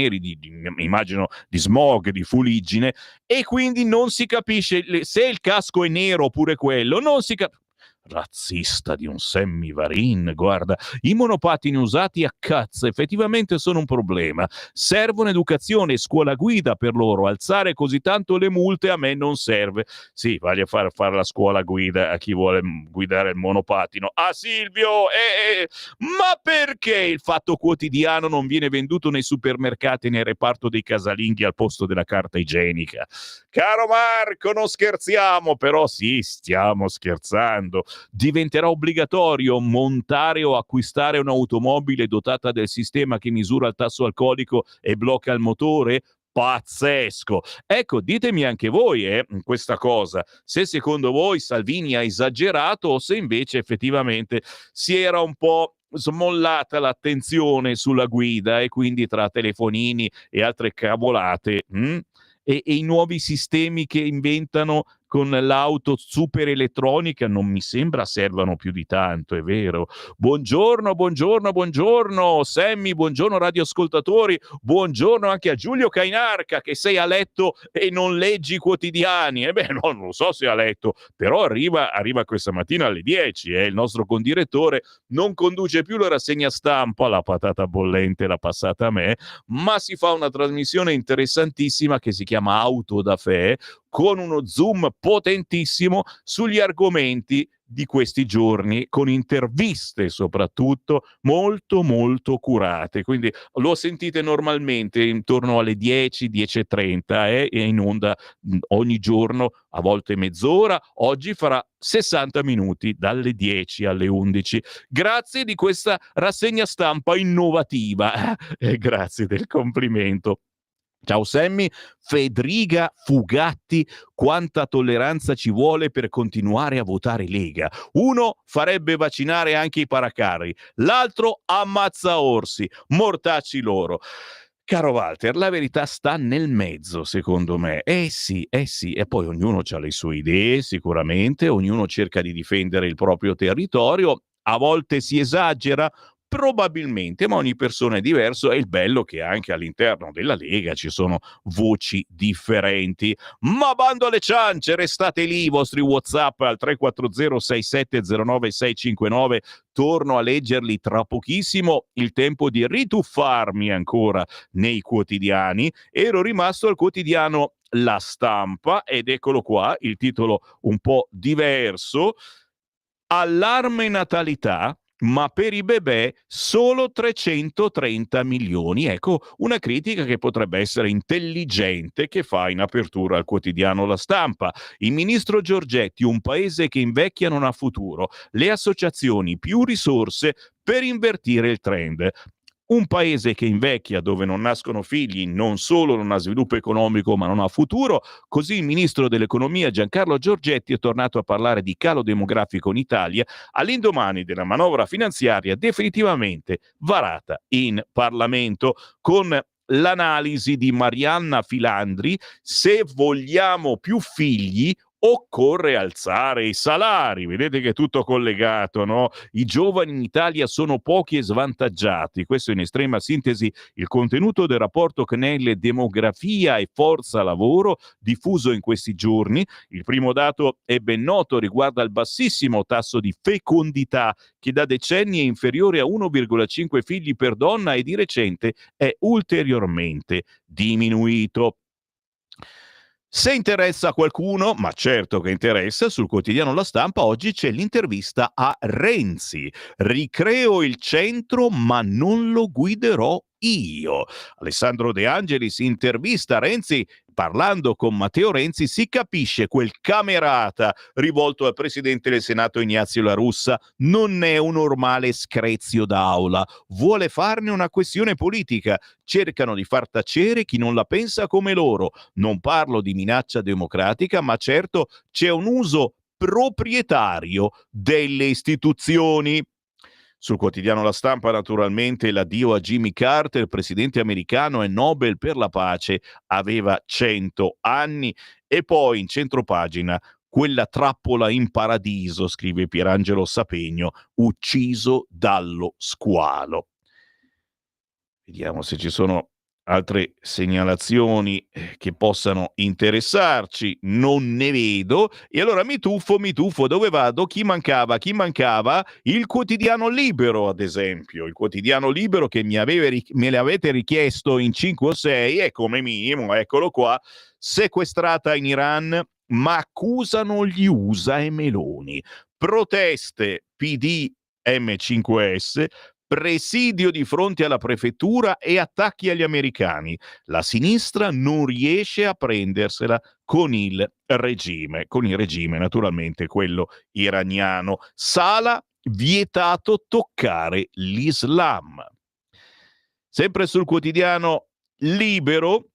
immagino di smog, di fuliggine, e quindi non si capisce se il casco è nero oppure quello, non si capisce. Razzista di un Sammy Varin, guarda, i monopattini usati a cazzo effettivamente sono un problema. Servono educazione e scuola guida per loro. Alzare così tanto le multe a me non serve. Sì, voglia fare la scuola guida a chi vuole guidare il monopattino. Ah, Silvio, ma perché il Fatto Quotidiano non viene venduto nei supermercati nel reparto dei casalinghi al posto della carta igienica? Caro Marco, non scherziamo, però sì, stiamo scherzando. Diventerà obbligatorio montare o acquistare un'automobile dotata del sistema che misura il tasso alcolico e blocca il motore? Pazzesco! Ecco, ditemi anche voi questa cosa, se secondo voi Salvini ha esagerato o se invece effettivamente si era un po' smollata l'attenzione sulla guida e quindi tra telefonini e altre cavolate e i nuovi sistemi che inventano con l'auto super elettronica non mi sembra servano più di tanto, è vero. Buongiorno, buongiorno, buongiorno Sammy, buongiorno radioascoltatori, buongiorno anche a Giulio Cainarca che sei a letto e non leggi i quotidiani. No, non lo so se è a letto, però arriva questa mattina alle 10, il nostro condirettore non conduce più la rassegna stampa, la patata bollente l'ha passata a me, ma si fa una trasmissione interessantissima che si chiama Auto da Fè, con uno zoom potentissimo sugli argomenti di questi giorni, con interviste soprattutto molto molto curate, quindi lo sentite normalmente intorno alle 10, 10:30 e in onda ogni giorno, a volte mezz'ora, oggi farà 60 minuti dalle 10 alle 11. Grazie di questa rassegna stampa innovativa e grazie del complimento. Ciao Sammy, Federica Fugatti, quanta tolleranza ci vuole per continuare a votare Lega? Uno farebbe vaccinare anche i paracarri, l'altro ammazza orsi, mortacci loro. Caro Walter, la verità sta nel mezzo, secondo me. Sì, e poi ognuno ha le sue idee, sicuramente, ognuno cerca di difendere il proprio territorio, a volte si esagera, probabilmente, ma ogni persona è diverso, e il bello che anche all'interno della Lega ci sono voci differenti. Ma bando alle ciance, restate lì, i vostri WhatsApp al 340 6709 659, torno a leggerli tra pochissimo, il tempo di rituffarmi ancora nei quotidiani. Ero rimasto al quotidiano La Stampa ed eccolo qua, il titolo un po' diverso: allarme natalità, ma per i bebè solo 330 milioni. Ecco, una critica che potrebbe essere intelligente che fa in apertura al quotidiano La Stampa. Il ministro Giorgetti: un paese che invecchia non ha futuro. Le associazioni: più risorse per invertire il trend. Un paese che invecchia, dove non nascono figli, non solo non ha sviluppo economico, ma non ha futuro. Così il ministro dell'economia Giancarlo Giorgetti è tornato a parlare di calo demografico in Italia all'indomani della manovra finanziaria definitivamente varata in Parlamento, con l'analisi di Marianna Filandri: se vogliamo più figli occorre alzare i salari. Vedete che è tutto collegato, no? I giovani in Italia sono pochi e svantaggiati. Questo in estrema sintesi il contenuto del rapporto CNEL Demografia e Forza Lavoro diffuso in questi giorni. Il primo dato è ben noto, riguarda il bassissimo tasso di fecondità che da decenni è inferiore a 1,5 figli per donna e di recente è ulteriormente diminuito. Se interessa a qualcuno, ma certo che interessa, sul quotidiano La Stampa oggi c'è l'intervista a Renzi. Ricreo il centro, ma non lo guiderò io. Alessandro De Angelis intervista Renzi. Parlando con Matteo Renzi si capisce quel camerata rivolto al presidente del Senato Ignazio La Russa non è un normale screzio d'aula, vuole farne una questione politica. Cercano di far tacere chi non la pensa come loro. Non parlo di minaccia democratica, ma certo c'è un uso proprietario delle istituzioni. Sul quotidiano La Stampa, naturalmente, l'addio a Jimmy Carter, presidente americano e Nobel per la pace, aveva 100 anni. E poi in centropagina: quella trappola in paradiso, scrive Pierangelo Sapegno, ucciso dallo squalo. Vediamo se ci sono altre segnalazioni che possano interessarci non ne vedo, e allora mi tuffo, dove vado? Chi mancava? Il quotidiano Libero, ad esempio, il quotidiano Libero che me l'avete richiesto in 5 o 6, e come minimo, eccolo qua: sequestrata in Iran, ma accusano gli USA e Meloni. Proteste PD M5S, presidio di fronte alla prefettura e attacchi agli americani. La sinistra non riesce a prendersela con il regime naturalmente quello iraniano. Sala, vietato toccare l'Islam. Sempre sul quotidiano Libero,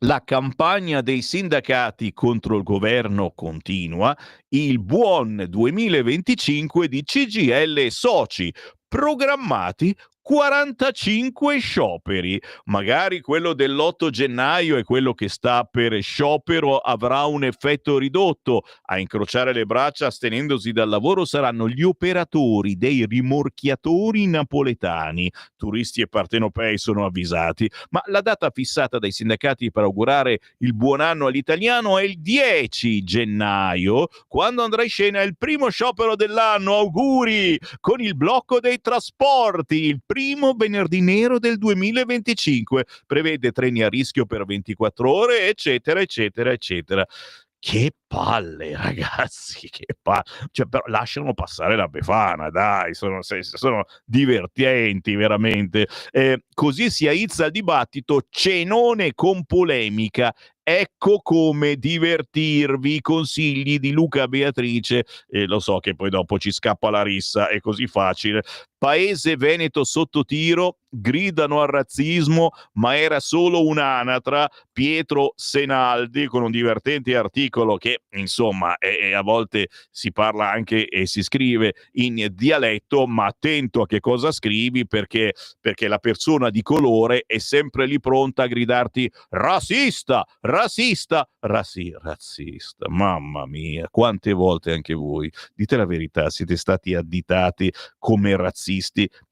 la campagna dei sindacati contro il governo continua, il buon 2025 di CGIL e soci, programmati 45 scioperi. Magari quello dell'8 gennaio e quello che sta per sciopero avrà un effetto ridotto. A incrociare le braccia astenendosi dal lavoro saranno gli operatori dei rimorchiatori napoletani. Turisti e partenopei sono avvisati, ma la data fissata dai sindacati per augurare il buon anno all'italiano è il 10 gennaio, quando andrà in scena il primo sciopero dell'anno. Auguri! Con il blocco dei trasporti, il primo venerdì nero del 2025, prevede treni a rischio per 24 ore, eccetera, eccetera, eccetera. Che palle, ragazzi, che palle. Cioè, però lasciano passare la Befana, dai, sono divertenti, veramente. Così si aizza il dibattito, cenone con polemica. Ecco come divertirvi, i consigli di Luca Beatrice, e lo so che poi dopo ci scappa la rissa, è così facile. Paese Veneto sotto tiro, gridano al razzismo, ma era solo un'anatra. Pietro Senaldi, con un divertente articolo che, insomma, a volte si parla anche e si scrive in dialetto, ma attento a che cosa scrivi, perché la persona di colore è sempre lì pronta a gridarti razzista, razzista, razzista. Mamma mia, quante volte anche voi, dite la verità, siete stati additati come razzisti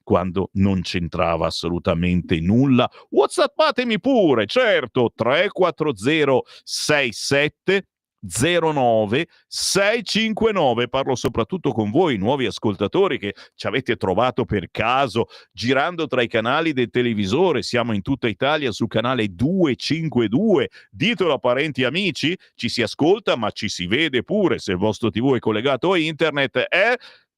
quando non c'entrava assolutamente nulla? WhatsAppatemi pure, certo, 340 67 09 659. Parlo soprattutto con voi nuovi ascoltatori che ci avete trovato per caso girando tra i canali del televisore. Siamo in tutta Italia sul canale 252, ditelo a parenti e amici, ci si ascolta ma ci si vede pure se il vostro TV è collegato a internet.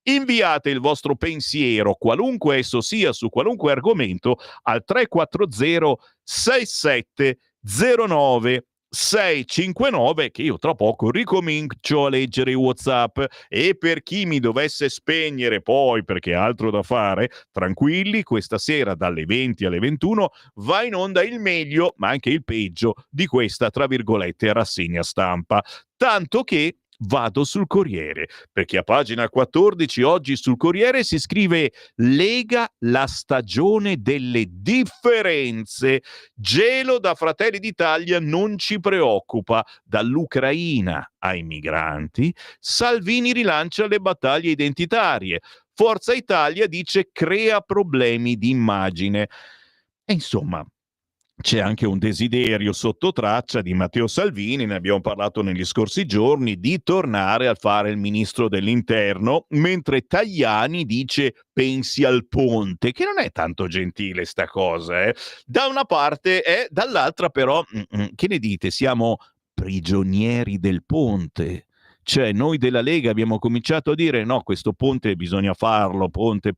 Inviate il vostro pensiero, qualunque esso sia, su qualunque argomento, al 340 67 09 659, che io tra poco ricomincio a leggere i WhatsApp. E per chi mi dovesse spegnere poi perché ha altro da fare, tranquilli, questa sera dalle 20 alle 21 va in onda il meglio ma anche il peggio di questa, tra virgolette, rassegna stampa, tanto che vado sul Corriere, perché a pagina 14 oggi sul Corriere si scrive: Lega, la stagione delle differenze. Gelo da Fratelli d'Italia non ci preoccupa. Dall'Ucraina ai migranti, Salvini rilancia le battaglie identitarie. Forza Italia dice crea problemi di immagine. E insomma, c'è anche un desiderio sotto traccia di Matteo Salvini, ne abbiamo parlato negli scorsi giorni, di tornare a fare il ministro dell'interno, mentre Tajani dice pensi al ponte, che non è tanto gentile sta cosa, da una parte, dall'altra però, che ne dite? Siamo prigionieri del ponte. Cioè, noi della Lega abbiamo cominciato a dire no, questo ponte bisogna farlo, ponte,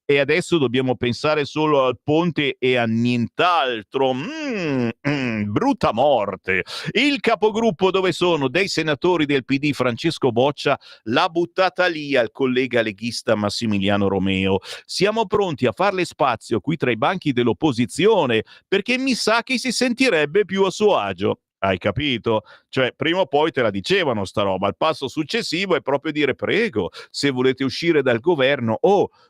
e adesso dobbiamo pensare solo al ponte e a nient'altro. Brutta morte. Il capogruppo, dove sono dei senatori del PD, Francesco Boccia, l'ha buttata lì al collega leghista Massimiliano Romeo. Siamo pronti a farle spazio qui tra i banchi dell'opposizione, perché mi sa che si sentirebbe più a suo agio. Hai capito? Cioè, prima o poi te la dicevano sta roba. Il passo successivo è proprio dire: prego, se volete uscire dal governo,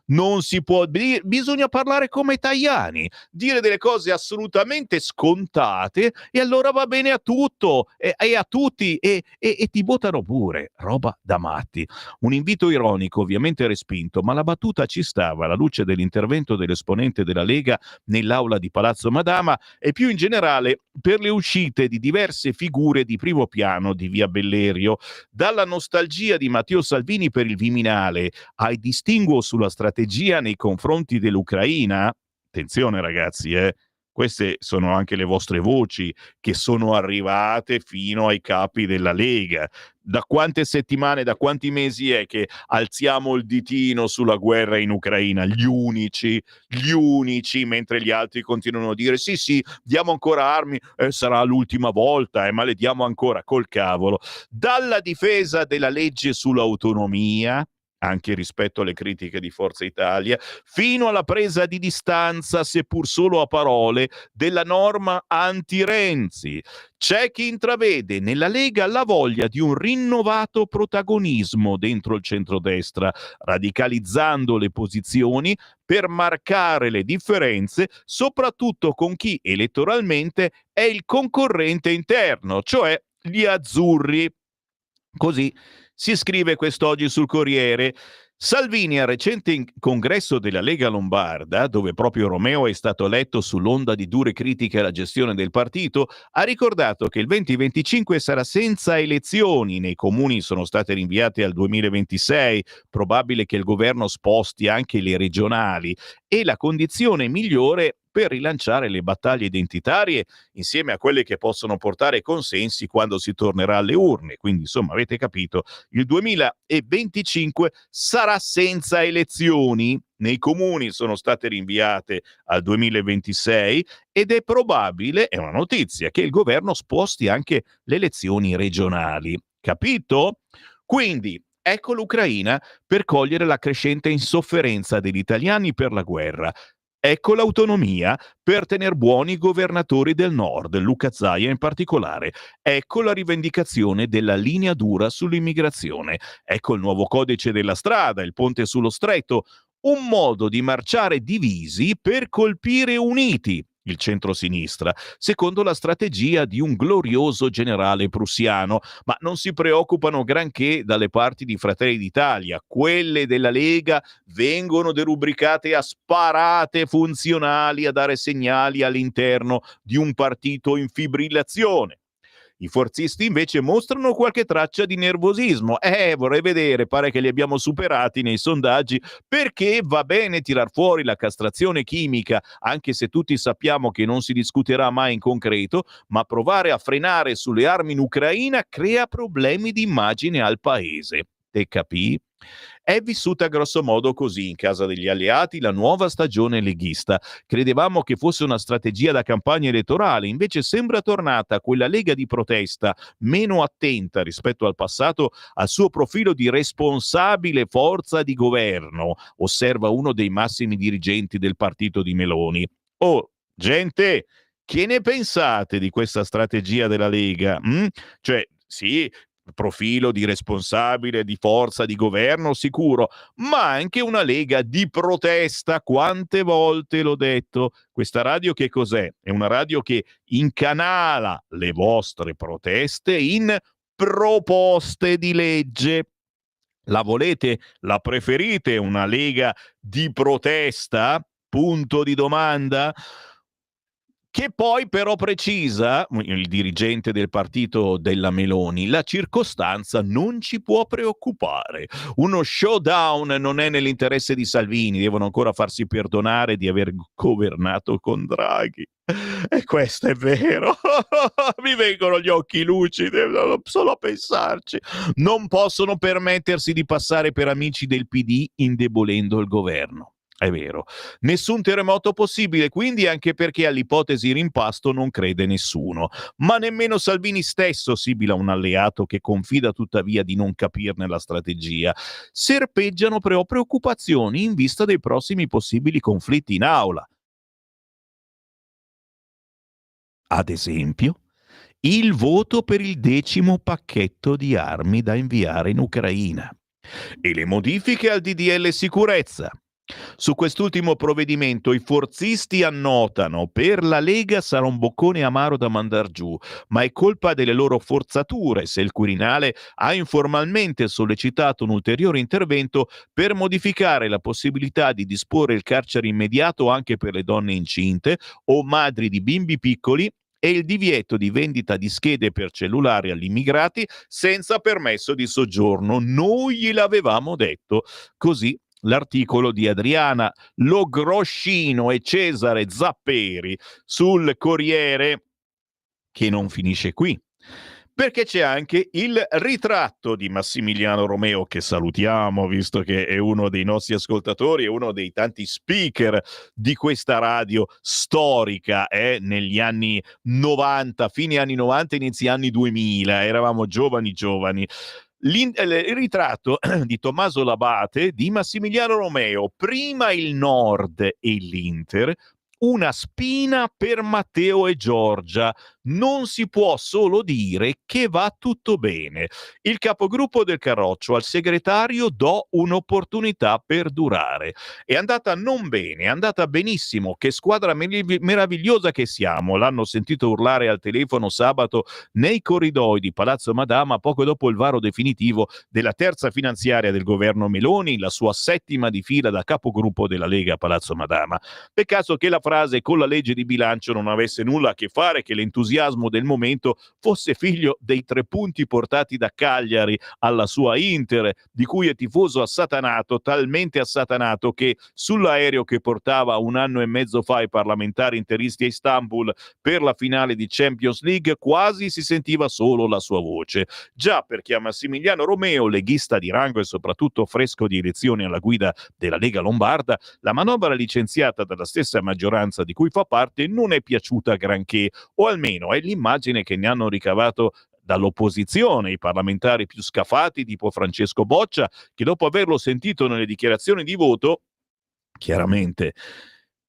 non si può, bisogna parlare come Tajani, dire delle cose assolutamente scontate e allora va bene a tutto e a tutti e ti votano pure. Roba da matti. Un invito ironico, ovviamente respinto, ma la battuta ci stava alla luce dell'intervento dell'esponente della Lega nell'aula di Palazzo Madama e più in generale per le uscite di diverse figure di primo piano di via Bellerio. Dalla nostalgia di Matteo Salvini per il Viminale ai distinguo sulla strategia nei confronti dell'Ucraina, attenzione ragazzi, queste sono anche le vostre voci che sono arrivate fino ai capi della Lega. Da quante settimane, da quanti mesi è che alziamo il ditino sulla guerra in Ucraina? Gli unici, mentre gli altri continuano a dire sì, diamo ancora armi, sarà l'ultima volta, ma le diamo ancora, col cavolo. Dalla difesa della legge sull'autonomia, anche rispetto alle critiche di Forza Italia, fino alla presa di distanza, seppur solo a parole, della norma anti-Renzi. C'è chi intravede nella Lega la voglia di un rinnovato protagonismo dentro il centrodestra, radicalizzando le posizioni per marcare le differenze, soprattutto con chi elettoralmente è il concorrente interno, cioè gli azzurri. Così si scrive quest'oggi sul Corriere. Salvini al recente congresso della Lega Lombarda, dove proprio Romeo è stato eletto sull'onda di dure critiche alla gestione del partito, ha ricordato che il 2025 sarà senza elezioni, nei comuni sono state rinviate al 2026, probabile che il governo sposti anche le regionali e la condizione migliore per rilanciare le battaglie identitarie insieme a quelle che possono portare consensi quando si tornerà alle urne. Quindi, insomma, avete capito, il 2025 sarà senza elezioni. Nei comuni sono state rinviate al 2026 ed è probabile, è una notizia, che il governo sposti anche le elezioni regionali. Capito? Quindi, ecco l'Ucraina per cogliere la crescente insofferenza degli italiani per la guerra. Ecco l'autonomia per tener buoni i governatori del nord, Luca Zaia in particolare. Ecco la rivendicazione della linea dura sull'immigrazione. Ecco il nuovo codice della strada, il ponte sullo stretto. Un modo di marciare divisi per colpire uniti il centro-sinistra, secondo la strategia di un glorioso generale prussiano, ma non si preoccupano granché dalle parti di Fratelli d'Italia. Quelle della Lega vengono derubricate a sparate funzionali a dare segnali all'interno di un partito in fibrillazione. I forzisti invece mostrano qualche traccia di nervosismo. Vorrei vedere, pare che li abbiamo superati nei sondaggi, perché va bene tirar fuori la castrazione chimica, anche se tutti sappiamo che non si discuterà mai in concreto, ma provare a frenare sulle armi in Ucraina crea problemi di immagine al paese. Te capì? È vissuta grosso modo così in casa degli alleati la nuova stagione leghista. Credevamo che fosse una strategia da campagna elettorale, invece sembra tornata quella Lega di protesta, meno attenta rispetto al passato al suo profilo di responsabile forza di governo, osserva uno dei massimi dirigenti del partito di Meloni. Oh, gente, che ne pensate di questa strategia della Lega? Cioè, sì, profilo di responsabile, di forza di governo sicuro, ma anche una Lega di protesta. Quante volte l'ho detto? Questa radio che cos'è? È una radio che incanala le vostre proteste in proposte di legge. La volete? La preferite una Lega di protesta? Punto di domanda. Che poi però precisa, il dirigente del partito della Meloni, la circostanza non ci può preoccupare. Uno showdown non è nell'interesse di Salvini, devono ancora farsi perdonare di aver governato con Draghi. E questo è vero. Mi vengono gli occhi lucidi solo a pensarci. Non possono permettersi di passare per amici del PD indebolendo il governo. È vero. Nessun terremoto possibile, quindi, anche perché all'ipotesi rimpasto non crede nessuno. Ma nemmeno Salvini stesso sibila un alleato che confida tuttavia di non capirne la strategia. Serpeggiano però preoccupazioni in vista dei prossimi possibili conflitti in aula. Ad esempio, il voto per il 10° pacchetto di armi da inviare in Ucraina e le modifiche al DDL sicurezza. Su quest'ultimo provvedimento i forzisti annotano: per la Lega sarà un boccone amaro da mandar giù, ma è colpa delle loro forzature se il Quirinale ha informalmente sollecitato un ulteriore intervento per modificare la possibilità di disporre il carcere immediato anche per le donne incinte o madri di bimbi piccoli e il divieto di vendita di schede per cellulari agli immigrati senza permesso di soggiorno. Noi gliel'avevamo detto. Così l'articolo di Adriana Logroscino e Cesare Zapperi sul Corriere, che non finisce qui, perché c'è anche il ritratto di Massimiliano Romeo, che salutiamo visto che è uno dei nostri ascoltatori, è uno dei tanti speaker di questa radio storica negli anni 90, fine anni 90, inizi anni 2000, eravamo giovani. Il ritratto di Tommaso Labate di Massimiliano Romeo, prima il Nord e l'Inter, una spina per Matteo e Giorgia. Non si può solo dire che va tutto bene. Il capogruppo del Carroccio al segretario do un'opportunità per durare. È andata non bene, è andata benissimo. Che squadra meravigliosa che siamo. L'hanno sentito urlare al telefono sabato nei corridoi di Palazzo Madama poco dopo il varo definitivo della terza finanziaria del governo Meloni, la sua 7ª di fila da capogruppo della Lega a Palazzo Madama. Peccato che la frase con la legge di bilancio non avesse nulla a che fare, che l'entusiasmo del momento fosse figlio dei 3 punti portati da Cagliari alla sua Inter, di cui è tifoso assatanato, talmente assatanato che sull'aereo che portava 1 anno e mezzo fa i parlamentari interisti a Istanbul per la finale di Champions League quasi si sentiva solo la sua voce. Già perché a Massimiliano Romeo, leghista di rango e soprattutto fresco di elezioni alla guida della Lega Lombarda, la manovra licenziata dalla stessa maggioranza di cui fa parte non è piaciuta granché, o almeno è l'immagine che ne hanno ricavato dall'opposizione i parlamentari più scafati tipo Francesco Boccia, che dopo averlo sentito nelle dichiarazioni di voto, chiaramente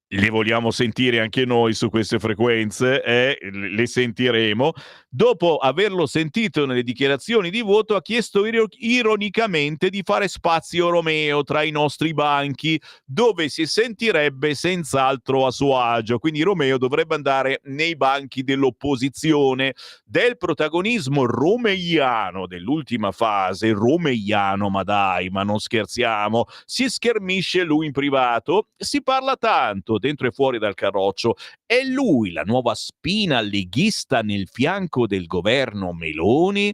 le vogliamo sentire anche noi su queste frequenze, le sentiremo. Dopo averlo sentito nelle dichiarazioni di voto, ha chiesto ironicamente di fare spazio Romeo tra i nostri banchi, dove si sentirebbe senz'altro a suo agio. Quindi Romeo dovrebbe andare nei banchi dell'opposizione. Del protagonismo romeiano dell'ultima fase, romeiano, ma dai, ma non scherziamo, si schermisce lui in privato, si parla tanto dentro e fuori dal Carroccio. È lui la nuova spina leghista nel fianco del governo Meloni?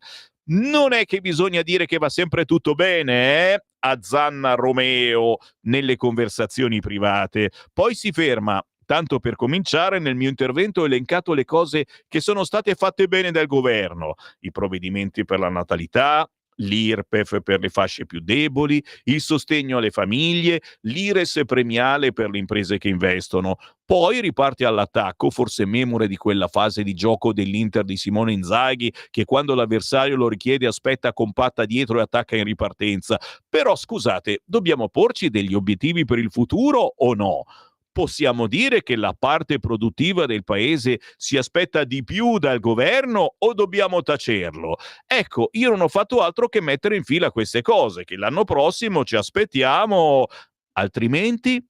Non è che bisogna dire che va sempre tutto bene, azzanna Romeo nelle conversazioni private. Poi si ferma. Tanto per cominciare, nel mio intervento ho elencato le cose che sono state fatte bene dal governo: i provvedimenti per la natalità, l'IRPEF per le fasce più deboli, il sostegno alle famiglie, l'IRES premiale per le imprese che investono. Poi riparte all'attacco, forse memore di quella fase di gioco dell'Inter di Simone Inzaghi, che quando l'avversario lo richiede aspetta compatta dietro e attacca in ripartenza. Però scusate, dobbiamo porci degli obiettivi per il futuro o no? Possiamo dire che la parte produttiva del paese si aspetta di più dal governo o dobbiamo tacerlo? Ecco, io non ho fatto altro che mettere in fila queste cose, che l'anno prossimo ci aspettiamo, altrimenti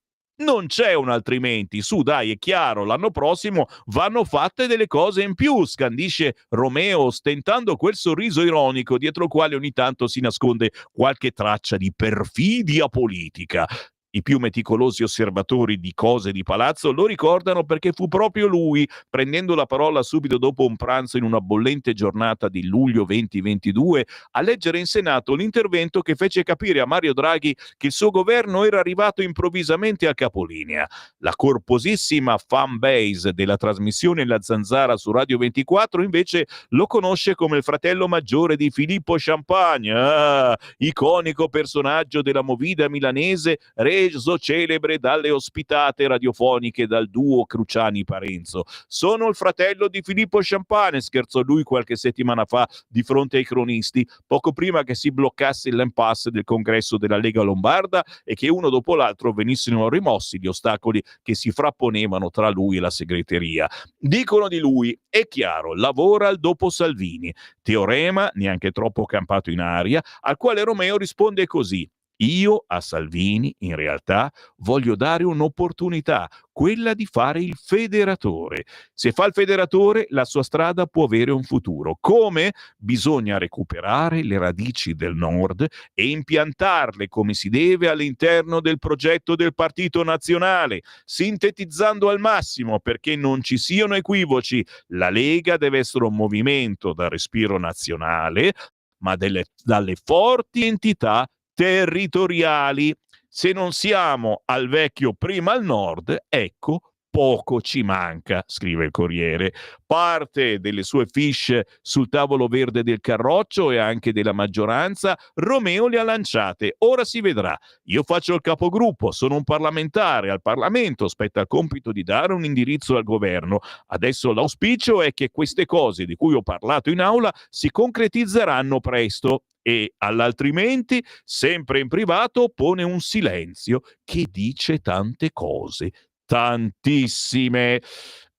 non c'è un altrimenti. Su, dai, è chiaro, l'anno prossimo vanno fatte delle cose in più, scandisce Romeo, ostentando quel sorriso ironico dietro il quale ogni tanto si nasconde qualche traccia di perfidia politica. I più meticolosi osservatori di cose di palazzo lo ricordano perché fu proprio lui, prendendo la parola subito dopo un pranzo in una bollente giornata di luglio 2022, a leggere in Senato l'intervento che fece capire a Mario Draghi che il suo governo era arrivato improvvisamente al capolinea. La corposissima fan base della trasmissione La Zanzara su Radio 24 invece lo conosce come il fratello maggiore di Filippo Champagne, iconico personaggio della movida milanese, reso celebre dalle ospitate radiofoniche dal duo Cruciani-Parenzo. Sono il fratello di Filippo Champagne, scherzò lui qualche settimana fa di fronte ai cronisti, poco prima che si bloccasse l'impasse del congresso della Lega Lombarda e che uno dopo l'altro venissero rimossi gli ostacoli che si frapponevano tra lui e la segreteria. Dicono di lui, è chiaro, lavora al dopo Salvini. Teorema, neanche troppo campato in aria, al quale Romeo risponde così: io a Salvini in realtà voglio dare un'opportunità, quella di fare il federatore. Se fa il federatore, la sua strada può avere un futuro. Come? Bisogna recuperare le radici del Nord e impiantarle come si deve all'interno del progetto del Partito Nazionale, sintetizzando al massimo perché non ci siano equivoci. La Lega deve essere un movimento da respiro nazionale, ma dalle forti entità territoriali. Se non siamo al vecchio prima al nord, ecco, poco ci manca, scrive il Corriere. Parte delle sue fiche sul tavolo verde del Carroccio e anche della maggioranza, Romeo le ha lanciate. Ora si vedrà. Io faccio il capogruppo, sono un parlamentare, al Parlamento spetta il compito di dare un indirizzo al governo. Adesso l'auspicio è che queste cose di cui ho parlato in aula si concretizzeranno presto. E all'altrimenti, sempre in privato, pone un silenzio che dice tante cose, tantissime.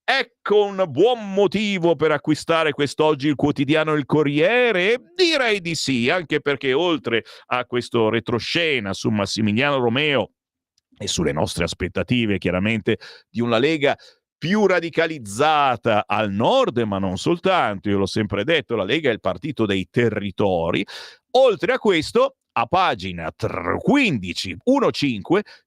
Ecco un buon motivo per acquistare quest'oggi il quotidiano Il Corriere? Direi di sì, anche perché oltre a questo retroscena su Massimiliano Romeo e sulle nostre aspettative, chiaramente, di una Lega più radicalizzata al nord, ma non soltanto, io l'ho sempre detto, la Lega è il partito dei territori. Oltre a questo, a pagina 15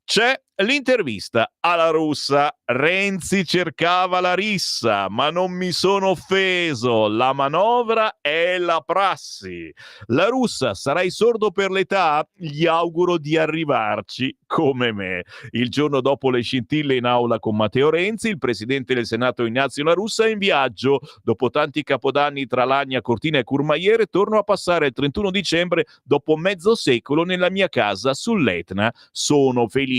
c'è l'intervista alla Russa. Renzi cercava la rissa, ma non mi sono offeso. La manovra è la prassi. La Russa, sarai sordo per l'età? Gli auguro di arrivarci come me. Il giorno dopo le scintille in aula con Matteo Renzi, il presidente del Senato Ignazio La Russa è in viaggio. Dopo tanti capodanni tra Lagna, Cortina e Courmayeur, torno a passare il 31 dicembre dopo mezzo secolo nella mia casa sull'Etna. Sono felice.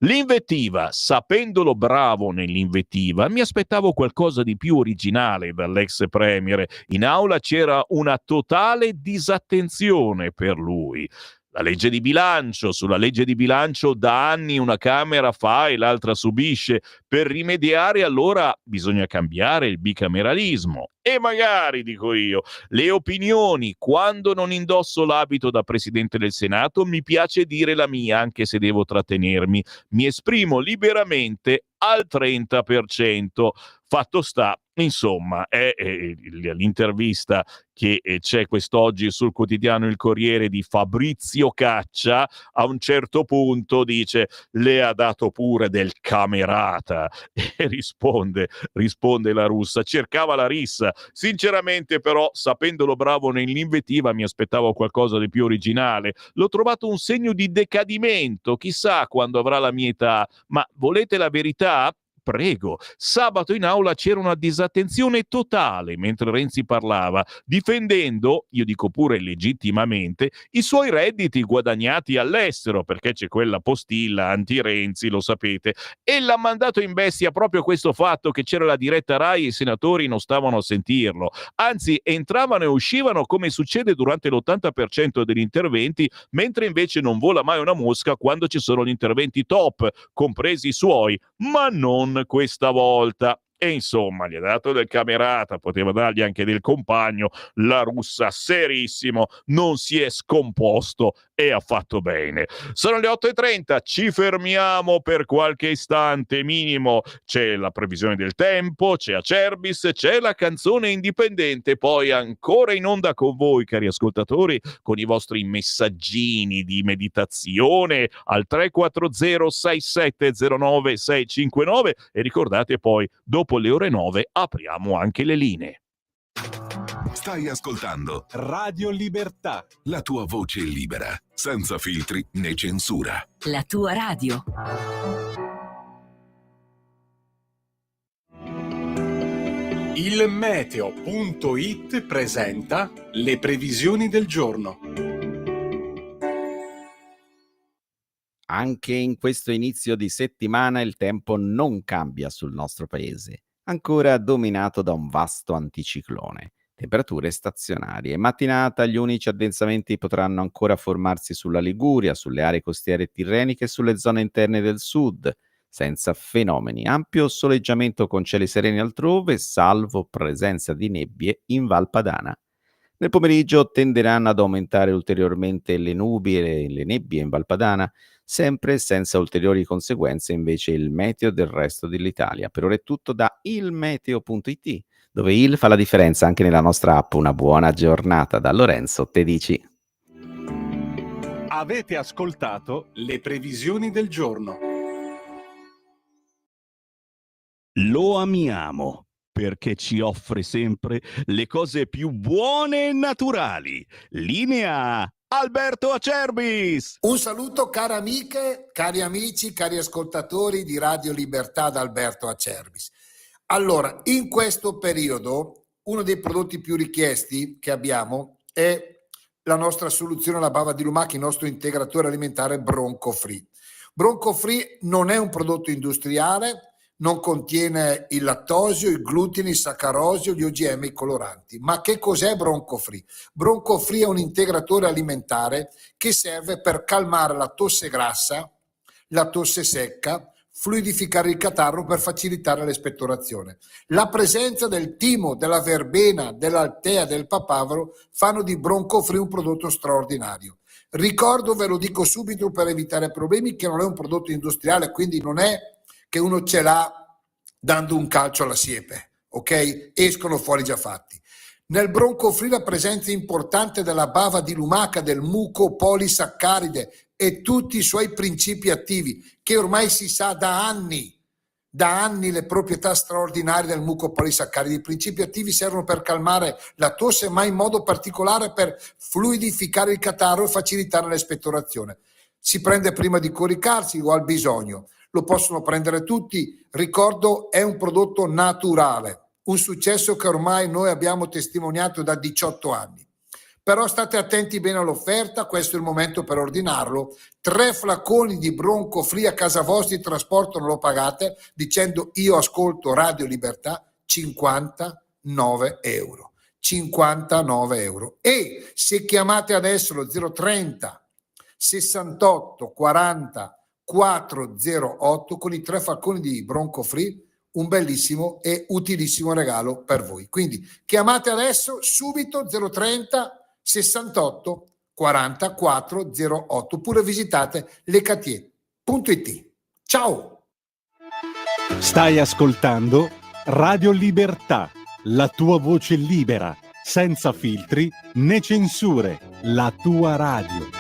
L'invettiva, sapendolo bravo nell'invettiva, mi aspettavo qualcosa di più originale dall'ex premier. In aula c'era una totale disattenzione per lui. La legge di bilancio, sulla legge di bilancio da anni una Camera fa e l'altra subisce. Per rimediare allora bisogna cambiare il bicameralismo. E magari, dico io, le opinioni, quando non indosso l'abito da Presidente del Senato, mi piace dire la mia, anche se devo trattenermi. Mi esprimo liberamente al 30%. Fatto sta, insomma, è l'intervista che c'è quest'oggi sul quotidiano Il Corriere di Fabrizio Caccia. A un certo punto dice: le ha dato pure del camerata. E risponde la Russa, cercava la rissa. Sinceramente però, sapendolo bravo nell'invettiva, mi aspettavo qualcosa di più originale. L'ho trovato un segno di decadimento, chissà quando avrà la mia età. Ma volete la verità? Prego. Sabato in aula c'era una disattenzione totale mentre Renzi parlava, difendendo, io dico pure legittimamente, i suoi redditi guadagnati all'estero, perché c'è quella postilla anti-Renzi, lo sapete, e l'ha mandato in bestia proprio questo fatto che c'era la diretta Rai e i senatori non stavano a sentirlo. Anzi, entravano e uscivano come succede durante l'80% degli interventi, mentre invece non vola mai una mosca quando ci sono gli interventi top, compresi i suoi, ma non questa volta. E insomma, gli ha dato del camerata, poteva dargli anche del compagno. La Russa, serissimo, non si è scomposto e ha fatto bene. Sono le 8:30, ci fermiamo per qualche istante minimo. C'è la previsione del tempo, c'è Acerbis, c'è la canzone indipendente, poi ancora in onda con voi, cari ascoltatori, con i vostri messaggini di meditazione al 340 6709 659 e ricordate poi, dopo le ore 9 apriamo anche le linee. Stai ascoltando Radio Libertà, la tua voce libera, senza filtri né censura. La tua radio. il meteo.it presenta le previsioni del giorno. Anche in questo inizio di settimana il tempo non cambia sul nostro paese, ancora dominato da un vasto anticiclone. Temperature stazionarie. Mattinata, gli unici addensamenti potranno ancora formarsi sulla Liguria, sulle aree costiere tirreniche e sulle zone interne del sud, senza fenomeni. Ampio soleggiamento con cieli sereni altrove, salvo presenza di nebbie in Val Padana. Nel pomeriggio tenderanno ad aumentare ulteriormente le nubi e le nebbie in Val Padana, sempre senza ulteriori conseguenze invece il meteo del resto dell'Italia. Per ora è tutto da ilmeteo.it, dove il fa la differenza anche nella nostra app. Una buona giornata da Lorenzo Tedici. Avete ascoltato le previsioni del giorno. Lo amiamo perché ci offre sempre le cose più buone e naturali. Linea Alberto Acerbis. Un saluto cari amiche, cari amici, cari ascoltatori di Radio Libertà da Alberto Acerbis. Allora, in questo periodo uno dei prodotti più richiesti che abbiamo è la nostra soluzione alla bava di lumaca, il nostro integratore alimentare Bronco Free. Bronco Free non è un prodotto industriale, non contiene il lattosio, il glutine, il saccarosio, gli OGM, i coloranti. Ma che cos'è Bronco Free? Bronco Free è un integratore alimentare che serve per calmare la tosse grassa, la tosse secca, fluidificare il catarro per facilitare l'espettorazione. La presenza del timo, della verbena, dell'altea, del papavero fanno di Bronco Free un prodotto straordinario. Ricordo, ve lo dico subito per evitare problemi, che non è un prodotto industriale, quindi non è che uno ce l'ha dando un calcio alla siepe, ok? Escono fuori già fatti. Nel Bronco Free la presenza importante della bava di lumaca, del mucopolisaccaride e tutti i suoi principi attivi, che ormai si sa da anni le proprietà straordinarie del mucopolisaccaride. I principi attivi servono per calmare la tosse, ma in modo particolare per fluidificare il catarro e facilitare l'espettorazione. Si prende prima di coricarsi o al bisogno. Lo possono prendere tutti, ricordo è un prodotto naturale, un successo che ormai noi abbiamo testimoniato da 18 anni. Però state attenti bene all'offerta, questo è il momento per ordinarlo. 3 flaconi di Bronco Free a casa vostra, il trasporto non lo pagate, dicendo io ascolto Radio Libertà, 59 euro. 59 euro. E se chiamate adesso lo 030 68 40 408 con i 3 falconi di Bronco Free, un bellissimo e utilissimo regalo per voi. Quindi chiamate adesso subito 030 68 40 408 oppure visitate lecatier.it. Ciao! Stai ascoltando Radio Libertà, la tua voce libera, senza filtri né censure, la tua radio.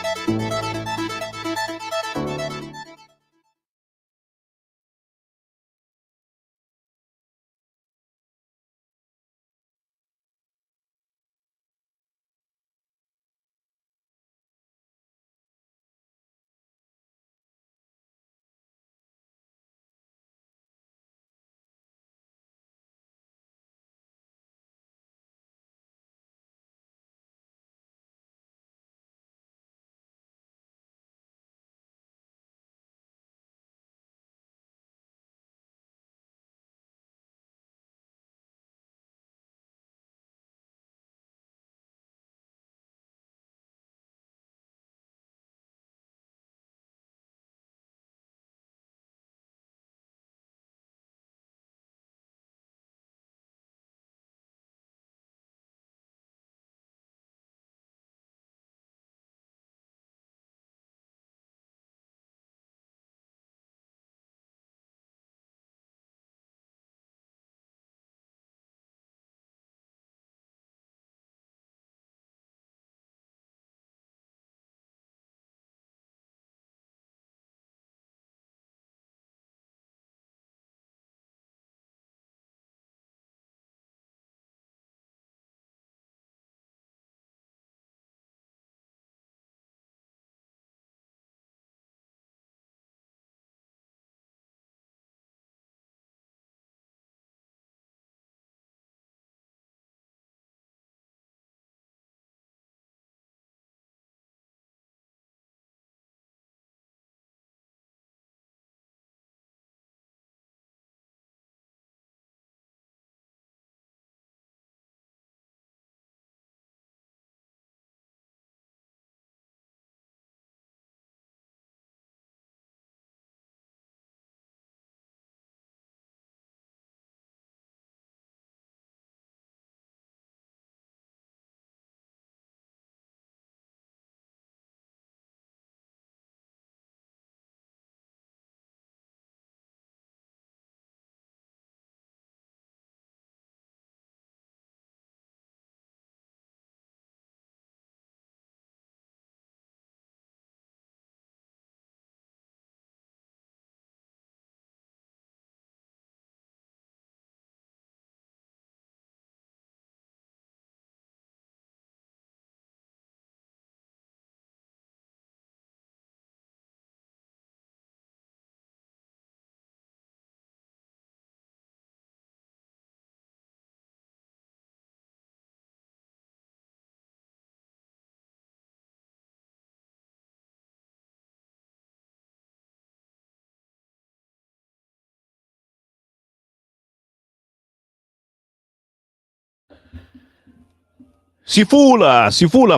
Si fula,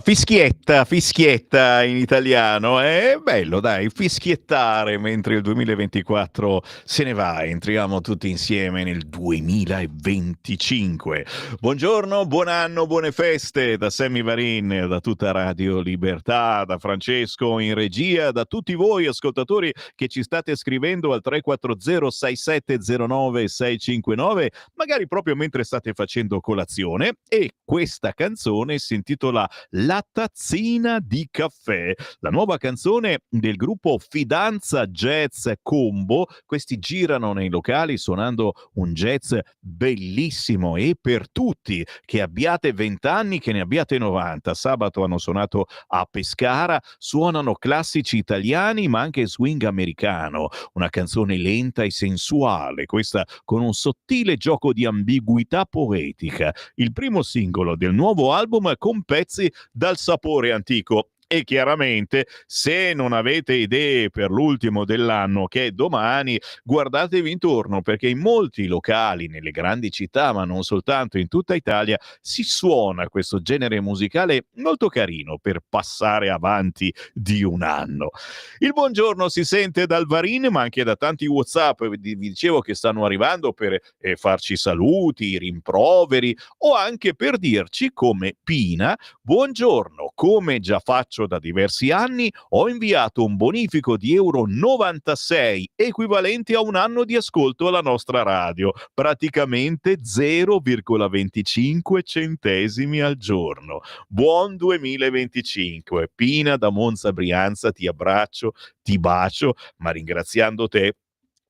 fischietta in italiano. È bello, dai, fischiettare mentre il 2024 se ne va. Entriamo tutti insieme nel 2025. Buongiorno, buon anno, buone feste da Sammy Varin, da tutta Radio Libertà, da Francesco in regia, da tutti voi ascoltatori che ci state scrivendo al 340 6709 659, magari proprio mentre state facendo colazione. E questa canzone si intitola La tazzina di caffè, la nuova canzone del gruppo Fidanza Jazz Combo. Questi girano nei locali suonando un jazz bellissimo e per tutti, che abbiate 20 anni, che ne abbiate 90. Sabato hanno suonato a Pescara, suonano classici italiani ma anche swing americano, una canzone lenta e sensuale, questa con un sottile gioco di ambiguità poetica, il primo singolo del nuovo album con pezzi dal sapore antico. E chiaramente, se non avete idee per l'ultimo dell'anno, che è domani, guardatevi intorno, perché in molti locali, nelle grandi città, ma non soltanto, in tutta Italia, si suona questo genere musicale molto carino per passare avanti di un anno. Il buongiorno si sente dal Varin, ma anche da tanti WhatsApp, vi dicevo, che stanno arrivando per farci saluti, rimproveri o anche per dirci come Pina: buongiorno, come già faccio da diversi anni, ho inviato un bonifico di euro 96 equivalente a un anno di ascolto alla nostra radio, praticamente 0,25 centesimi al giorno. Buon 2025. Pina da Monza Brianza, ti abbraccio, ti bacio, ma ringraziando te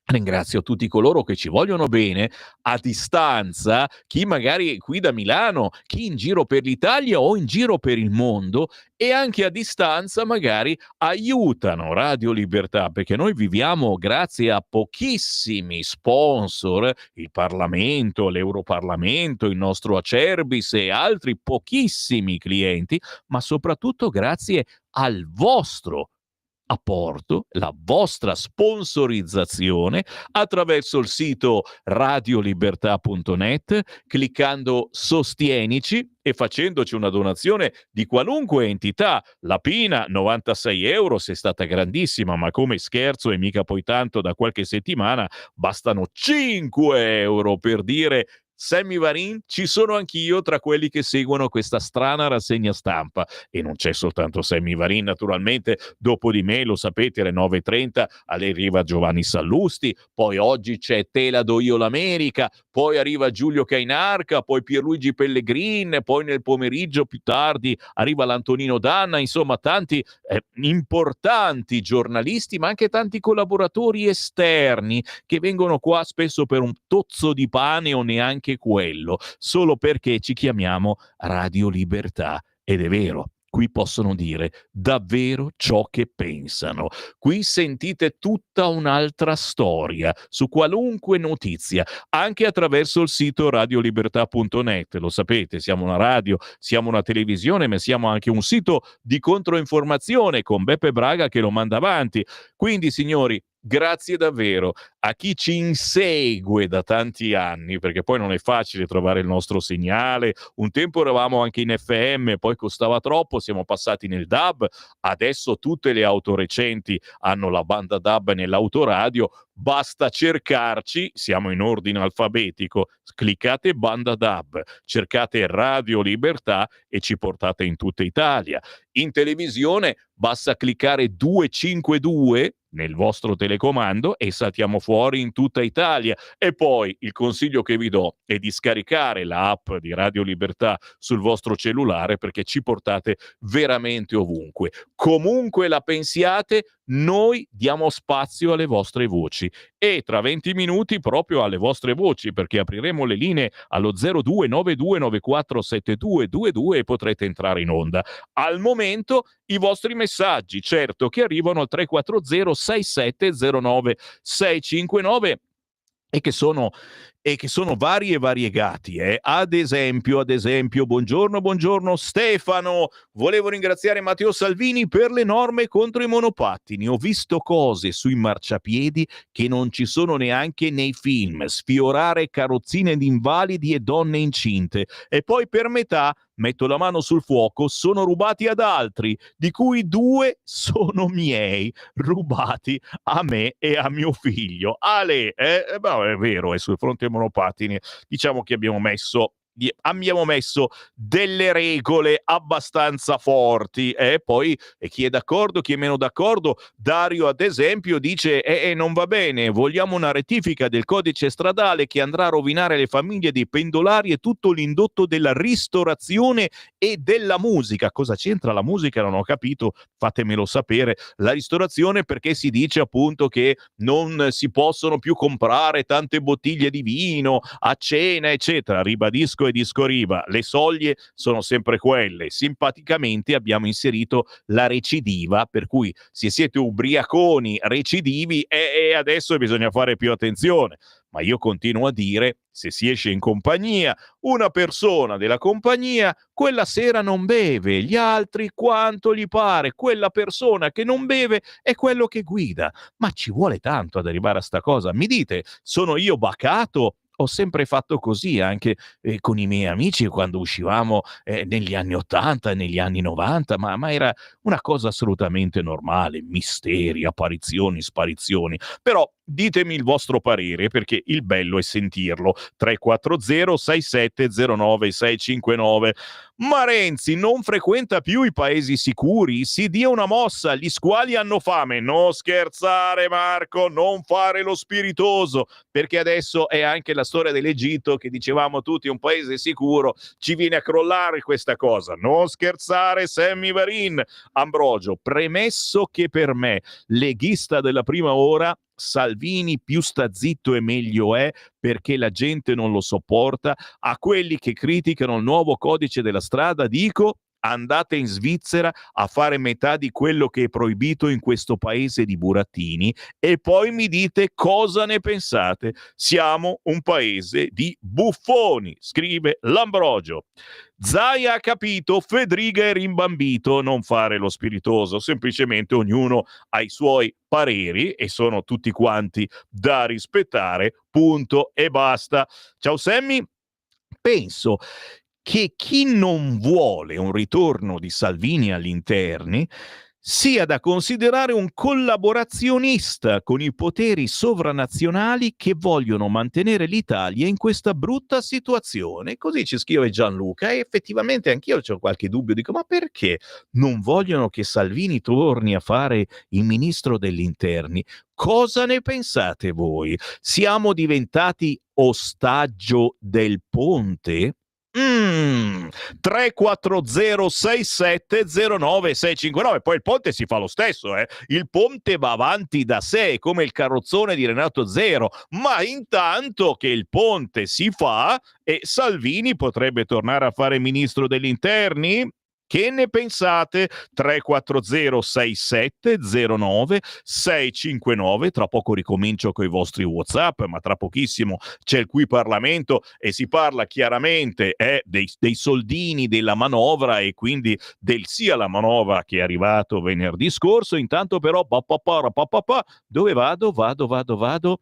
ringrazio tutti coloro che ci vogliono bene a distanza, chi magari qui da Milano, chi in giro per l'Italia o in giro per il mondo, e anche a distanza magari aiutano Radio Libertà, perché noi viviamo grazie a pochissimi sponsor, il Parlamento, l'Europarlamento, il nostro Acerbis e altri pochissimi clienti, ma soprattutto grazie al vostro apporto, la vostra sponsorizzazione attraverso il sito radiolibertà.net, cliccando Sostienici e facendoci una donazione di qualunque entità. La Pina 96 euro, se è stata grandissima, ma come scherzo e mica poi tanto da qualche settimana, bastano 5 euro per dire: Sammy Varin, ci sono anch'io tra quelli che seguono questa strana rassegna stampa. E non c'è soltanto Sammy Varin, naturalmente, dopo di me, lo sapete, alle 9:30 arriva Giovanni Sallusti, poi oggi c'è Te la do io l'America, poi arriva Giulio Cainarca, poi Pierluigi Pellegrin, poi nel pomeriggio più tardi arriva l'Antonino Danna, insomma tanti importanti giornalisti, ma anche tanti collaboratori esterni che vengono qua spesso per un tozzo di pane o neanche quello, solo perché ci chiamiamo Radio Libertà. Ed è vero, qui possono dire davvero ciò che pensano. Qui sentite tutta un'altra storia su qualunque notizia, anche attraverso il sito radiolibertà.net. Lo sapete, siamo una radio, siamo una televisione, ma siamo anche un sito di controinformazione con Beppe Braga che lo manda avanti. Quindi, signori, grazie davvero a chi ci insegue da tanti anni, perché poi non è facile trovare il nostro segnale. Un tempo eravamo anche in FM, poi costava troppo, siamo passati nel DAB, adesso tutte le auto recenti hanno la banda DAB nell'autoradio, basta cercarci, siamo in ordine alfabetico, cliccate banda DAB, cercate Radio Libertà e ci portate in tutta Italia. In televisione basta cliccare 252 nel vostro telecomando e saltiamo fuori in tutta Italia. E poi il consiglio che vi do è di scaricare l'app di Radio Libertà sul vostro cellulare, perché ci portate veramente ovunque. Comunque la pensiate, noi diamo spazio alle vostre voci e tra 20 minuti proprio alle vostre voci, perché apriremo le linee allo 0292947222 e potrete entrare in onda. Al momento i vostri messaggi, certo, che arrivano al 340 6709 659 e che sono e che sono vari e variegati. Ad esempio, buongiorno Stefano, volevo ringraziare Matteo Salvini per le norme contro i monopattini. Ho visto cose sui marciapiedi che non ci sono neanche nei film, sfiorare carrozzine di invalidi e donne incinte, e poi per metà, metto la mano sul fuoco, sono rubati ad altri, di cui 2 sono miei, rubati a me e a mio figlio. Ale, è vero, è sul fronte ai monopattini, diciamo che abbiamo messo delle regole abbastanza forti, poi chi è d'accordo, chi è meno d'accordo. Dario ad esempio dice non va bene, vogliamo una rettifica del codice stradale che andrà a rovinare le famiglie dei pendolari e tutto l'indotto della ristorazione e della musica. Cosa c'entra la musica? Non ho capito, fatemelo sapere. La ristorazione, perché si dice appunto che non si possono più comprare tante bottiglie di vino a cena eccetera. Ribadisco e discoriva, le soglie sono sempre quelle. Simpaticamente abbiamo inserito la recidiva, per cui se siete ubriaconi recidivi e adesso bisogna fare più attenzione. Ma io continuo a dire, se si esce in compagnia, una persona della compagnia quella sera non beve, gli altri quanto gli pare, quella persona che non beve è quello che guida. Ma ci vuole tanto ad arrivare a sta cosa. Mi dite, sono io bacato? Ho sempre fatto così anche con i miei amici quando uscivamo negli anni 80 e negli anni 90, ma era una cosa assolutamente normale, misteri, apparizioni, sparizioni. Però ditemi il vostro parere, perché il bello è sentirlo. 340 6709 659. Ma Renzi non frequenta più i paesi sicuri? Si dia una mossa, gli squali hanno fame. Non scherzare Marco, non fare lo spiritoso, perché adesso è anche la storia dell'Egitto che dicevamo tutti un paese sicuro, ci viene a crollare questa cosa. Non scherzare Sammy Varin. Ambrogio, premesso che per me, leghista della prima ora, Salvini più sta zitto e meglio è, perché la gente non lo sopporta. A quelli che criticano il nuovo codice della strada dico: andate in Svizzera a fare metà di quello che è proibito in questo paese di burattini e poi mi dite cosa ne pensate. Siamo un paese di buffoni, scrive Lambrogio. Zai ha capito, Fedriga è rimbambito. Non fare lo spiritoso, semplicemente ognuno ha i suoi pareri e sono tutti quanti da rispettare, punto e basta. Ciao Sammy, penso che chi non vuole un ritorno di Salvini agli interni sia da considerare un collaborazionista con i poteri sovranazionali che vogliono mantenere l'Italia in questa brutta situazione. Così ci scrive Gianluca e effettivamente anch'io ho qualche dubbio, dico ma perché non vogliono che Salvini torni a fare il ministro degli interni? Cosa ne pensate voi? Siamo diventati ostaggio del ponte? 340 6709 659. Poi il ponte si fa lo stesso, il ponte va avanti da sé come il carrozzone di Renato Zero, ma intanto che il ponte si fa e Salvini potrebbe tornare a fare ministro degli interni? Che ne pensate? 340 6709 659. Tra poco ricomincio con i vostri WhatsApp, ma tra pochissimo c'è il Qui Parlamento e si parla chiaramente dei soldini della manovra e quindi del sì alla manovra che è arrivato venerdì scorso. Intanto però dove vado?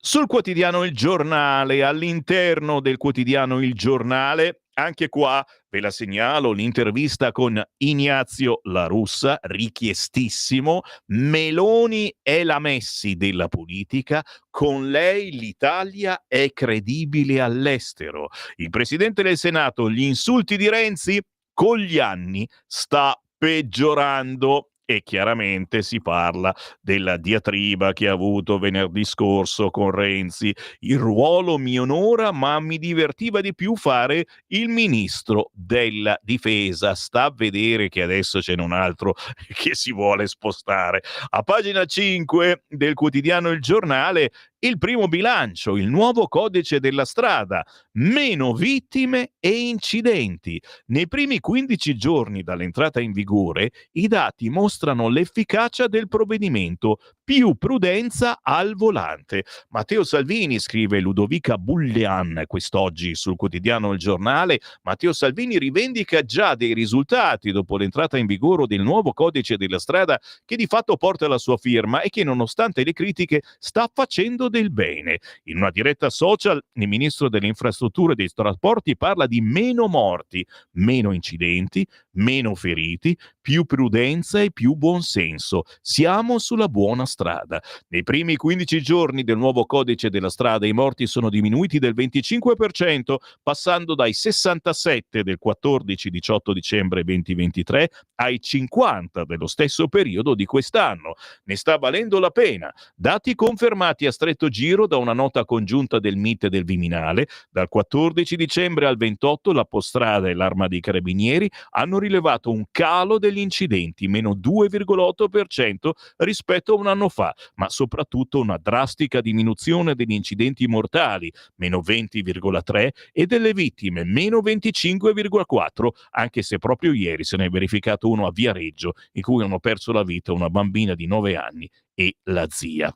Sul quotidiano Il Giornale, all'interno del quotidiano Il Giornale, anche qua ve la segnalo, l'intervista con Ignazio La Russa, richiestissimo. Meloni è la Messi della politica, con lei l'Italia è credibile all'estero. Il Presidente del Senato, gli insulti di Renzi con gli anni sta peggiorando. E chiaramente si parla della diatriba che ha avuto venerdì scorso con Renzi. Il ruolo mi onora, ma mi divertiva di più fare il ministro della difesa. Sta a vedere che adesso c'è un altro che si vuole spostare. A pagina 5 del quotidiano Il Giornale, il primo bilancio, il nuovo codice della strada, meno vittime e incidenti. Nei primi 15 giorni dall'entrata in vigore, i dati mostrano l'efficacia del provvedimento. più prudenza al volante. Matteo Salvini, scrive Ludovica Bullian quest'oggi sul quotidiano Il Giornale, Matteo Salvini rivendica già dei risultati dopo l'entrata in vigore del nuovo codice della strada che di fatto porta la sua firma e che nonostante le critiche sta facendo del bene. In una diretta social il ministro delle infrastrutture e dei trasporti parla di meno morti, meno incidenti, meno feriti, più prudenza e più buonsenso. Siamo sulla buona strada. Nei primi 15 giorni del nuovo codice della strada i morti sono diminuiti del 25%, passando dai 67 del 14-18 dicembre 2023 ai 50 dello stesso periodo di quest'anno. Ne sta valendo la pena. Dati confermati a stretto giro da una nota congiunta del MIT e del Viminale, dal 14 dicembre al 28 la Postrada e l'Arma dei Carabinieri hanno rilevato un calo degli incidenti, meno 2,8% rispetto a un anno fa, ma soprattutto una drastica diminuzione degli incidenti mortali, meno 20,3%, e delle vittime, meno 25,4%, anche se proprio ieri se ne è verificato uno a Viareggio, in cui hanno perso la vita una bambina di 9 anni e la zia.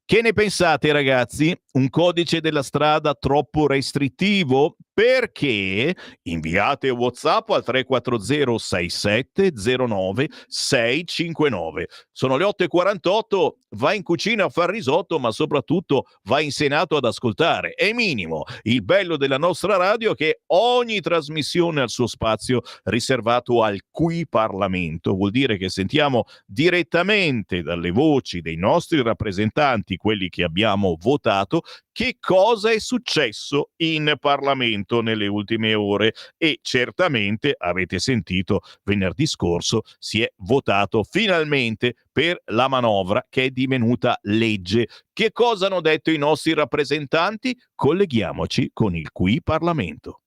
Che ne pensate, ragazzi? Un codice della strada troppo restrittivo? Perché? Inviate WhatsApp al 340 6709 659. Sono le 8:48, vai in cucina a far risotto, ma soprattutto vai in Senato ad ascoltare. È minimo. Il bello della nostra radio è che ogni trasmissione ha il suo spazio riservato al Qui Parlamento. Vuol dire che sentiamo direttamente dalle voci dei nostri rappresentanti, quelli che abbiamo votato, che cosa è successo in Parlamento nelle ultime ore. E certamente avete sentito venerdì scorso si è votato finalmente per la manovra che è divenuta legge. Che cosa hanno detto i nostri rappresentanti? Colleghiamoci con il Qui Parlamento.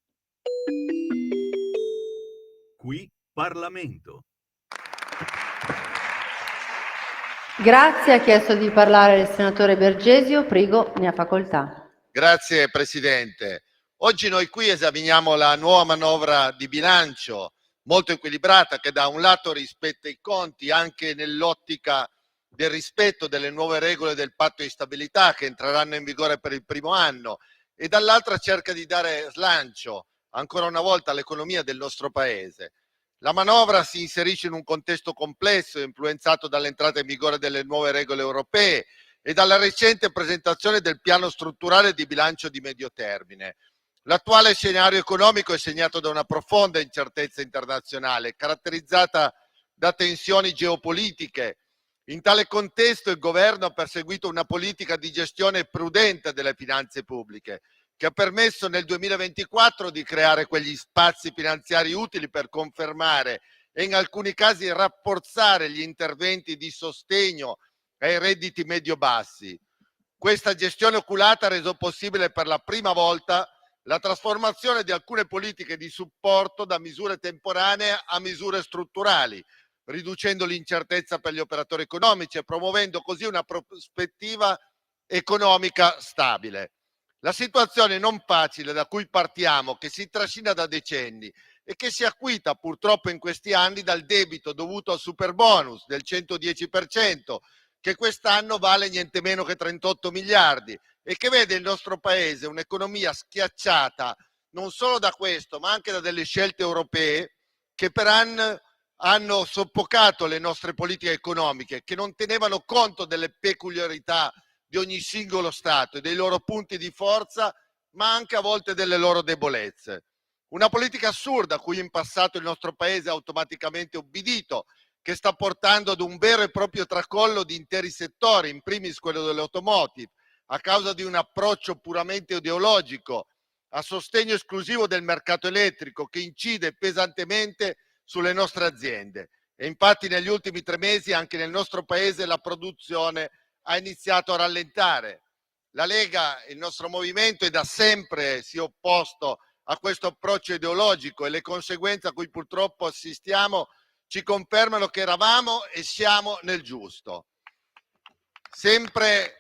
Qui Parlamento. Grazie, ha chiesto di parlare il senatore Bergesio, prego, ne ha facoltà. Grazie Presidente. Oggi noi qui esaminiamo la nuova manovra di bilancio molto equilibrata che da un lato rispetta i conti anche nell'ottica del rispetto delle nuove regole del patto di stabilità che entreranno in vigore per il primo anno e dall'altra cerca di dare slancio ancora una volta all'economia del nostro Paese. La manovra si inserisce in un contesto complesso influenzato dall'entrata in vigore delle nuove regole europee e dalla recente presentazione del piano strutturale di bilancio di medio termine. L'attuale scenario economico è segnato da una profonda incertezza internazionale, caratterizzata da tensioni geopolitiche. In tale contesto il governo ha perseguito una politica di gestione prudente delle finanze pubbliche, che ha permesso nel 2024 di creare quegli spazi finanziari utili per confermare e in alcuni casi rafforzare gli interventi di sostegno ai redditi medio-bassi. Questa gestione oculata ha reso possibile per la prima volta la trasformazione di alcune politiche di supporto da misure temporanee a misure strutturali, riducendo l'incertezza per gli operatori economici e promuovendo così una prospettiva economica stabile. La situazione non facile da cui partiamo, che si trascina da decenni e che si acuita purtroppo in questi anni dal debito dovuto al superbonus del 110%, che quest'anno vale niente meno che 38 miliardi e che vede il nostro paese un'economia schiacciata non solo da questo, ma anche da delle scelte europee che per anni hanno soffocato le nostre politiche economiche, che non tenevano conto delle peculiarità di ogni singolo Stato e dei loro punti di forza, ma anche a volte delle loro debolezze. Una politica assurda a cui in passato il nostro Paese ha automaticamente obbedito, che sta portando ad un vero e proprio tracollo di interi settori, in primis quello dell'automotive, a causa di un approccio puramente ideologico, a sostegno esclusivo del mercato elettrico, che incide pesantemente sulle nostre aziende. E infatti negli ultimi 3 mesi anche nel nostro Paese la produzione ha iniziato a rallentare. La Lega, il nostro movimento, è da sempre si è opposto a questo approccio ideologico e le conseguenze a cui purtroppo assistiamo ci confermano che eravamo e siamo nel giusto. Sempre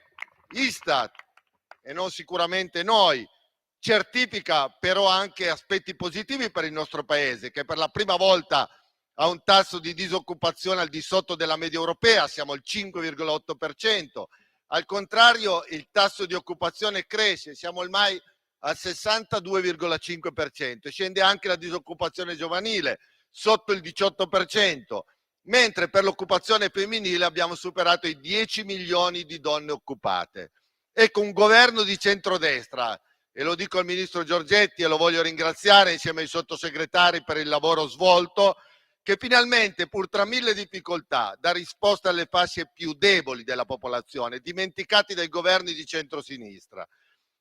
Istat, e non sicuramente noi, certifica però anche aspetti positivi per il nostro Paese, che per la prima volta ha un tasso di disoccupazione al di sotto della media europea, siamo al 5,8%. Al contrario, il tasso di occupazione cresce, siamo ormai al 62,5%. Scende anche la disoccupazione giovanile, sotto il 18%, mentre per l'occupazione femminile abbiamo superato i 10 milioni di donne occupate. Ecco, un governo di centrodestra, e lo dico al ministro Giorgetti e lo voglio ringraziare insieme ai sottosegretari per il lavoro svolto, che finalmente, pur tra mille difficoltà, dà risposta alle fasce più deboli della popolazione, dimenticati dai governi di centrosinistra.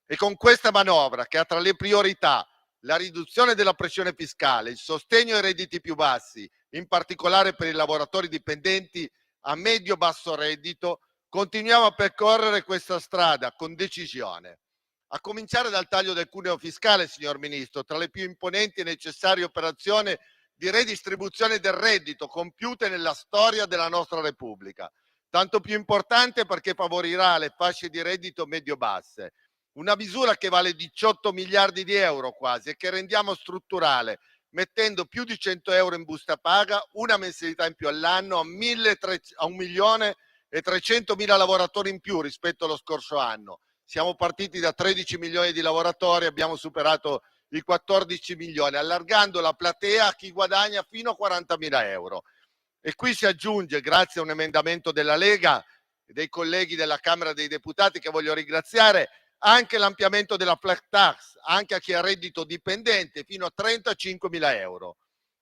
E con questa manovra, che ha tra le priorità la riduzione della pressione fiscale, il sostegno ai redditi più bassi, in particolare per i lavoratori dipendenti a medio-basso reddito, continuiamo a percorrere questa strada con decisione. A cominciare dal taglio del cuneo fiscale, signor Ministro, tra le più imponenti e necessarie operazioni di redistribuzione del reddito compiute nella storia della nostra Repubblica. Tanto più importante perché favorirà le fasce di reddito medio-basse. Una misura che vale 18 miliardi di euro quasi e che rendiamo strutturale, mettendo più di 100 euro in busta paga, una mensilità in più all'anno a 1.300.000 lavoratori in più rispetto allo scorso anno. Siamo partiti da 13 milioni di lavoratori, abbiamo superato i 14 milioni, allargando la platea a chi guadagna fino a 40.000 euro. E qui si aggiunge, grazie a un emendamento della Lega e dei colleghi della Camera dei Deputati, che voglio ringraziare, anche l'ampliamento della flat tax, anche a chi ha reddito dipendente, fino a 35.000 euro.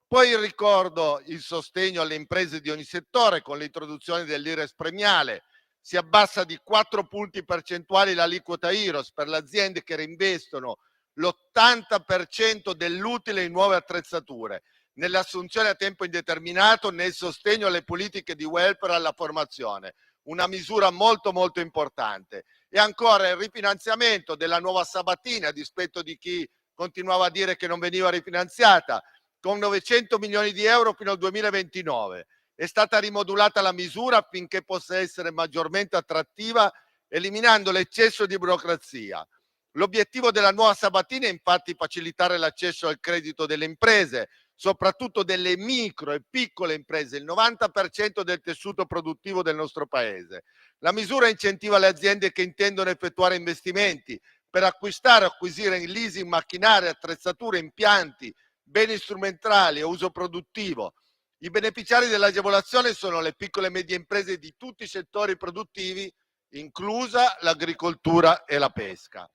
Poi ricordo il sostegno alle imprese di ogni settore con l'introduzione dell'IRES premiale. Si abbassa di 4 punti percentuali l'aliquota IROS per le aziende che reinvestono l'80% dell'utile in nuove attrezzature, nelle assunzioni a tempo indeterminato, nel sostegno alle politiche di welfare e alla formazione. Una misura molto molto importante. E ancora il rifinanziamento della nuova Sabatini, a dispetto di chi continuava a dire che non veniva rifinanziata, con 900 milioni di euro fino al 2029. È stata rimodulata la misura affinché possa essere maggiormente attrattiva, eliminando l'eccesso di burocrazia. L'obiettivo della nuova Sabatini è infatti facilitare l'accesso al credito delle imprese, soprattutto delle micro e piccole imprese, il 90% del tessuto produttivo del nostro paese. La misura incentiva le aziende che intendono effettuare investimenti per acquistare o acquisire in leasing macchinari, attrezzature, impianti, beni strumentali a uso produttivo. I beneficiari dell'agevolazione sono le piccole e medie imprese di tutti i settori produttivi, inclusa l'agricoltura e la pesca.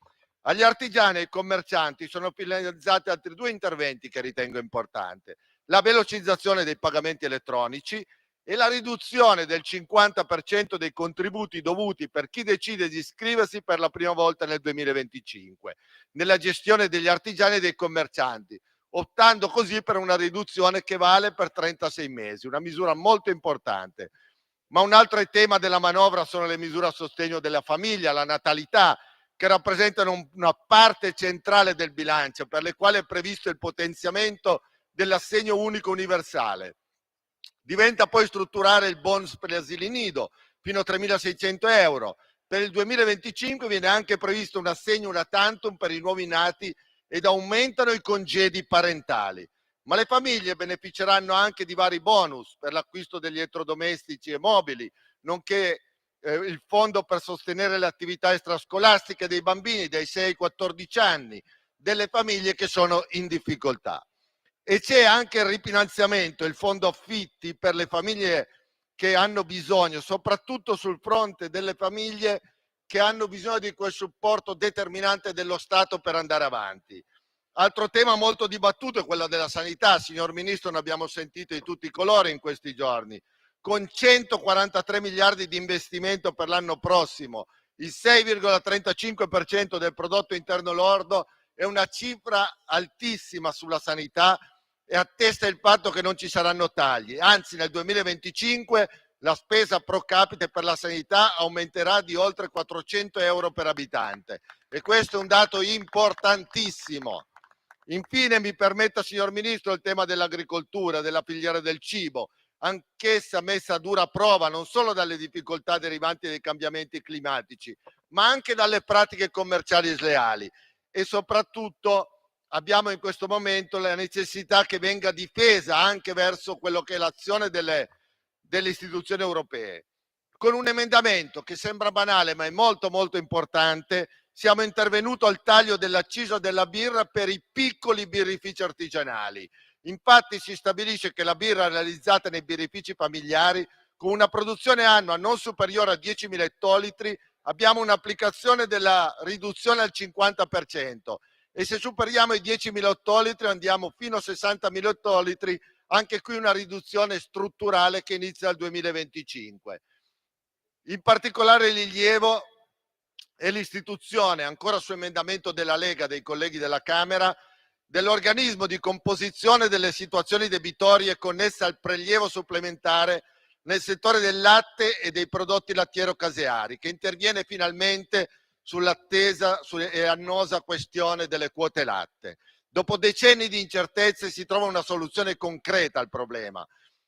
Agli artigiani e ai commercianti sono finalizzati altri 2 interventi che ritengo importanti: la velocizzazione dei pagamenti elettronici e la riduzione del 50% dei contributi dovuti per chi decide di iscriversi per la prima volta nel 2025 nella gestione degli artigiani e dei commercianti, optando così per una riduzione che vale per 36 mesi, una misura molto importante. Ma un altro tema della manovra sono le misure a sostegno della famiglia, la natalità, che rappresentano una parte centrale del bilancio, per le quali è previsto il potenziamento dell'assegno unico universale. Diventa poi strutturare il bonus per gli asili nido fino a 3.600 euro. Per il 2025 viene anche previsto un assegno una tantum per i nuovi nati ed aumentano i congedi parentali. Ma le famiglie beneficeranno anche di vari bonus per l'acquisto degli elettrodomestici e mobili, nonché il fondo per sostenere le attività extrascolastiche dei bambini dai 6 ai 14 anni, delle famiglie che sono in difficoltà. E c'è anche il rifinanziamento, il fondo affitti per le famiglie che hanno bisogno, soprattutto sul fronte delle famiglie che hanno bisogno di quel supporto determinante dello Stato per andare avanti. Altro tema molto dibattuto è quello della sanità. Signor Ministro, ne abbiamo sentito di tutti i colori in questi giorni. Con 143 miliardi di investimento per l'anno prossimo, il 6,35% del prodotto interno lordo è una cifra altissima sulla sanità e attesta il fatto che non ci saranno tagli. Anzi, nel 2025 la spesa pro capite per la sanità aumenterà di oltre 400 euro per abitante e questo è un dato importantissimo. Infine, mi permetta, signor Ministro, il tema dell'agricoltura, della filiera del cibo, anch'essa messa a dura prova non solo dalle difficoltà derivanti dai cambiamenti climatici, ma anche dalle pratiche commerciali sleali e soprattutto abbiamo in questo momento la necessità che venga difesa anche verso quello che è l'azione delle istituzioni europee. Con un emendamento che sembra banale ma è molto molto importante, siamo intervenuti al taglio dell'accisa della birra per i piccoli birrifici artigianali. Infatti si stabilisce che la birra realizzata nei birrifici familiari con una produzione annua non superiore a 10.000 ettolitri abbiamo un'applicazione della riduzione al 50%, e se superiamo i 10.000 ettolitri andiamo fino a 60.000 ettolitri, anche qui una riduzione strutturale che inizia al 2025. In particolare rilievo è l'istituzione, ancora su emendamento della Lega, dei colleghi della Camera, dell'organismo di composizione delle situazioni debitorie connesse al prelievo supplementare nel settore del latte e dei prodotti lattiero-caseari, che interviene finalmente sull'attesa e annosa questione delle quote latte. Dopo decenni di incertezze si trova una soluzione concreta al problema,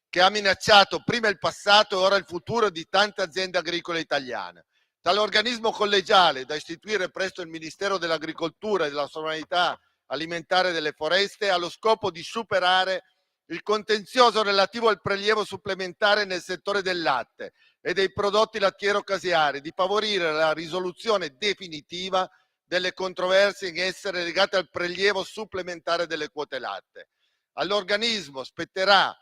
che ha minacciato prima il passato e ora il futuro di tante aziende agricole italiane. Tale organismo collegiale, da istituire presso il Ministero dell'Agricoltura e della Sovranità Alimentare e delle Foreste, ha lo scopo di superare il contenzioso relativo al prelievo supplementare nel settore del latte e dei prodotti lattiero-caseari, di favorire la risoluzione definitiva delle controversie in essere legate al prelievo supplementare delle quote latte. All'organismo spetterà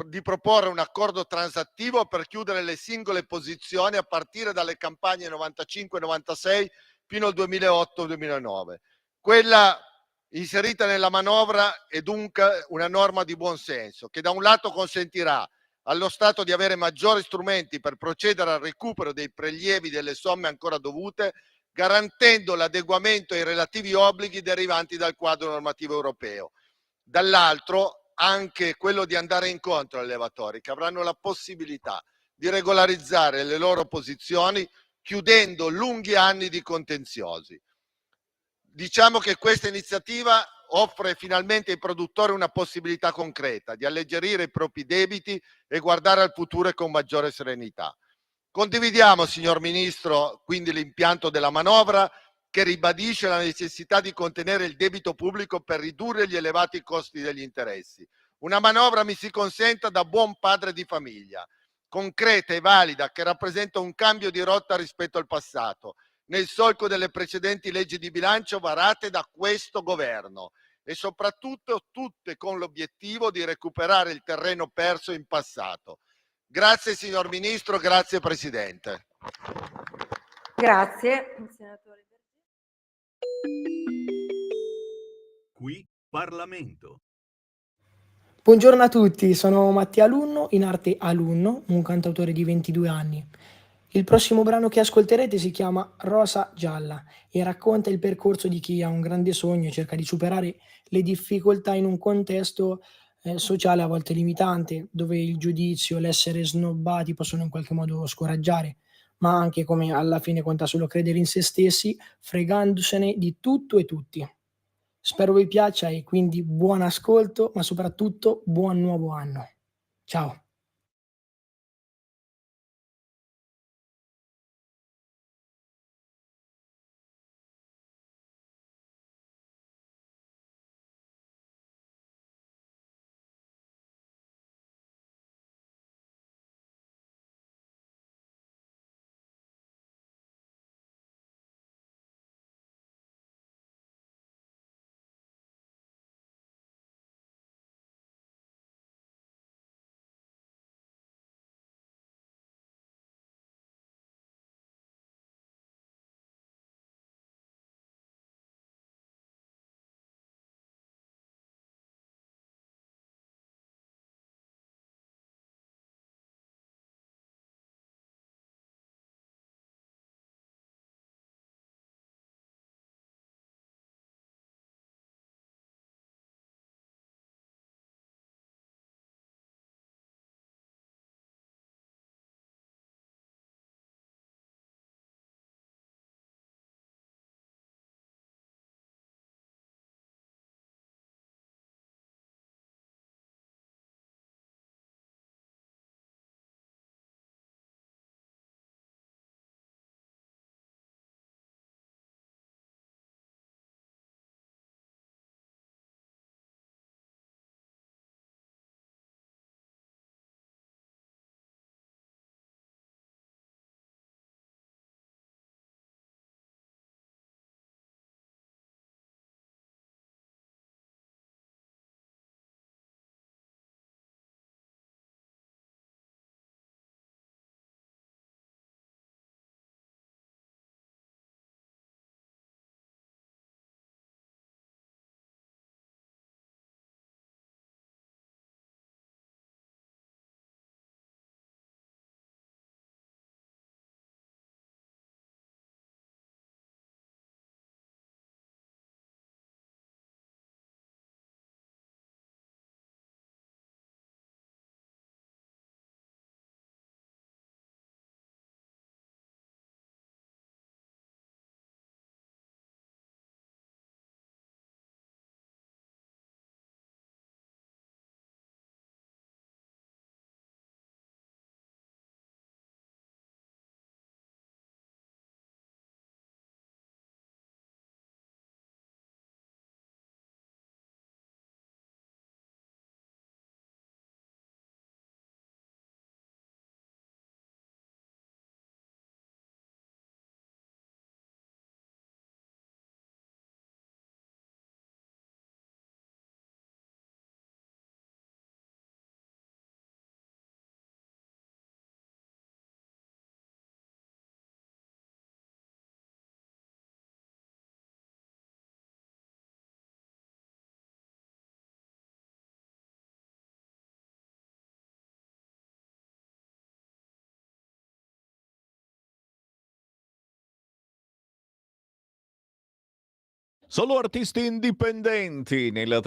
di proporre un accordo transattivo per chiudere le singole posizioni a partire dalle campagne 95-96 fino al 2008-2009. Quella inserita nella manovra è dunque una norma di buon senso che da un lato consentirà allo Stato di avere maggiori strumenti per procedere al recupero dei prelievi delle somme ancora dovute, garantendo l'adeguamento ai relativi obblighi derivanti dal quadro normativo europeo. Dall'altro anche quello di andare incontro agli allevatori, che avranno la possibilità di regolarizzare le loro posizioni chiudendo lunghi anni di contenziosi. Diciamo che questa iniziativa offre finalmente ai produttori una possibilità concreta di alleggerire i propri debiti e guardare al futuro con maggiore serenità. Condividiamo, signor Ministro, quindi l'impianto della manovra, che ribadisce la necessità di contenere il debito pubblico per ridurre gli elevati costi degli interessi. Una manovra, mi si consenta, da buon padre di famiglia, concreta e valida, che rappresenta un cambio di rotta rispetto al passato, nel solco delle precedenti leggi di bilancio varate da questo governo, e soprattutto tutte con l'obiettivo di recuperare il terreno perso in passato. Grazie signor Ministro, grazie Presidente. Grazie. Senatore. Qui Parlamento. Buongiorno a tutti, sono Mattia Alunno, in arte Alunno, un cantautore di 22 anni. Il prossimo brano che ascolterete si chiama Rosa Gialla e racconta il percorso di chi ha un grande sogno e cerca di superare le difficoltà in un contesto sociale a volte limitante, dove il giudizio, l'essere snobbati possono in qualche modo scoraggiare, ma anche come alla fine conta solo credere in se stessi, fregandosene di tutto e tutti. Spero vi piaccia e quindi buon ascolto, ma soprattutto buon nuovo anno. Ciao. Solo artisti indipendenti nella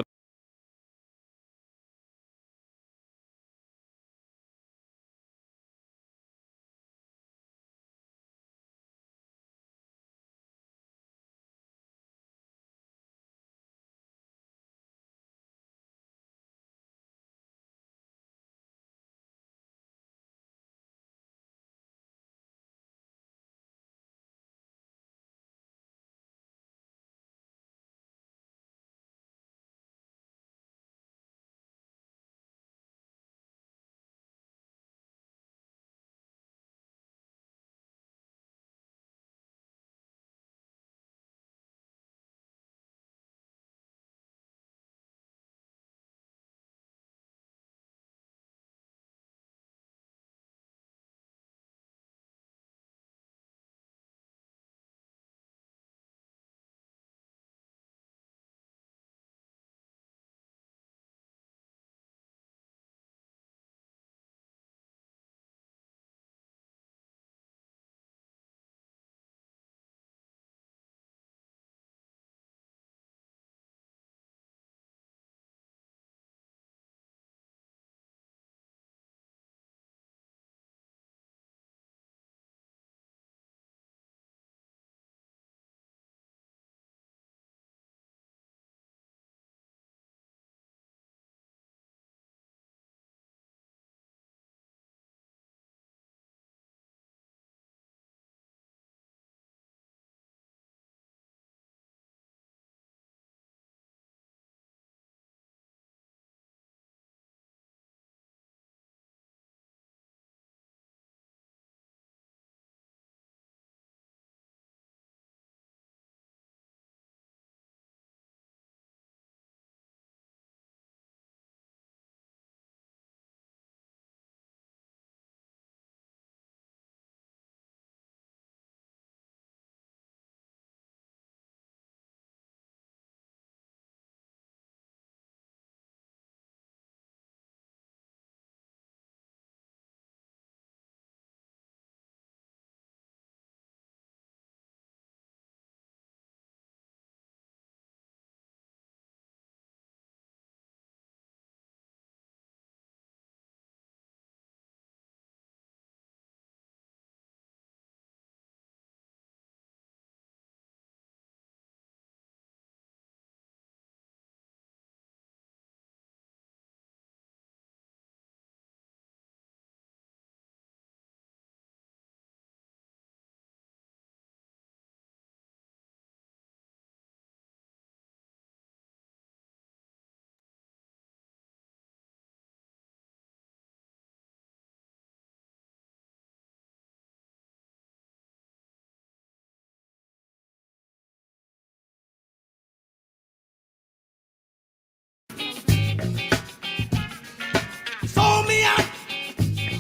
Sold me out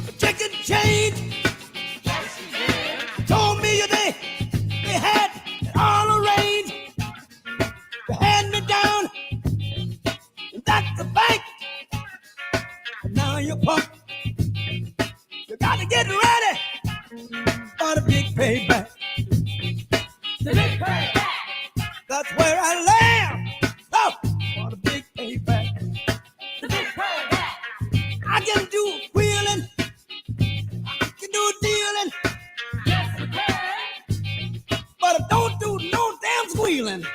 for chicken change. Told me they had it all arranged. They had me down, and that's the bank. But now you're punk. You gotta get ready for the big payback. The big payback. That's where I land. Oh, for the big payback. The big payback. I can do wheeling. I can do dealing. Yes, you can. But I don't do no damn squealing.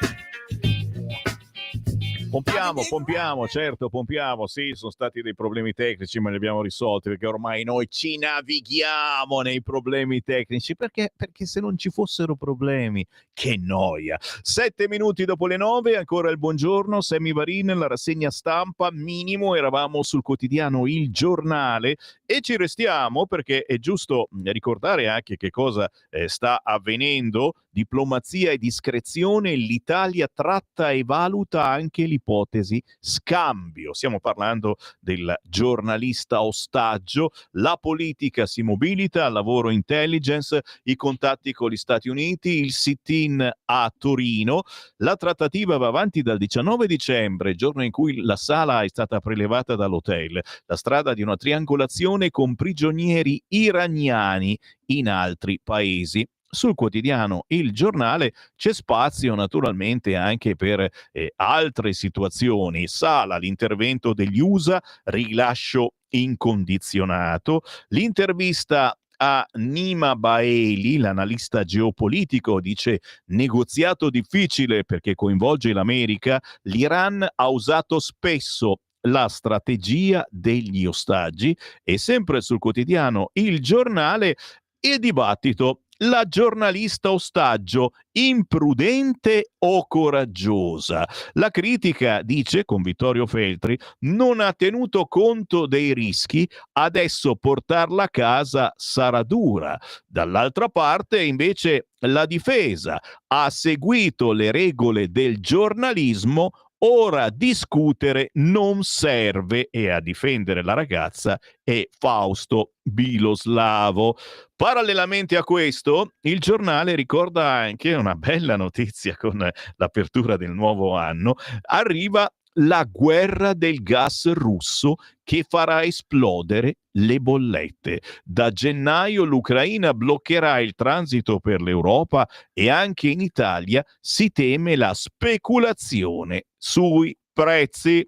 Pompiamo, certo, pompiamo. Sì, sono stati dei problemi tecnici, ma li abbiamo risolti perché ormai noi ci navighiamo nei problemi tecnici. Perché se non ci fossero problemi, che noia. 7 minuti dopo le 9, ancora il buongiorno. Sammy Varin, la rassegna stampa, minimo. Eravamo sul quotidiano Il Giornale e ci restiamo perché è giusto ricordare anche che cosa sta avvenendo. Diplomazia e discrezione, l'Italia tratta e valuta anche l'ipotesi scambio. Stiamo parlando del giornalista ostaggio, la politica si mobilita, al lavoro intelligence, i contatti con gli Stati Uniti, il sit-in a Torino. La trattativa va avanti dal 19 dicembre, giorno in cui la sala è stata prelevata dall'hotel, la strada di una triangolazione con prigionieri iraniani in altri paesi. sul quotidiano Il Giornale c'è spazio naturalmente anche per altre situazioni. Sala l'intervento degli USA, rilascio incondizionato, l'intervista a Nima Baeli, l'analista geopolitico, dice negoziato difficile perché coinvolge l'America, l'Iran ha usato spesso la strategia degli ostaggi. E sempre sul quotidiano Il Giornale il dibattito, la giornalista ostaggio, imprudente o coraggiosa? La critica, dice con Vittorio Feltri, non ha tenuto conto dei rischi, adesso portarla a casa sarà dura. Dall'altra parte, invece, la difesa ha seguito le regole del giornalismo, ora discutere non serve, e a difendere la ragazza è Fausto Biloslavo. Parallelamente a questo, il giornale ricorda anche una bella notizia con l'apertura del nuovo anno. Arriva la guerra del gas russo che farà esplodere le bollette. Da gennaio l'Ucraina bloccherà il transito per l'Europa e anche in Italia si teme la speculazione sui prezzi.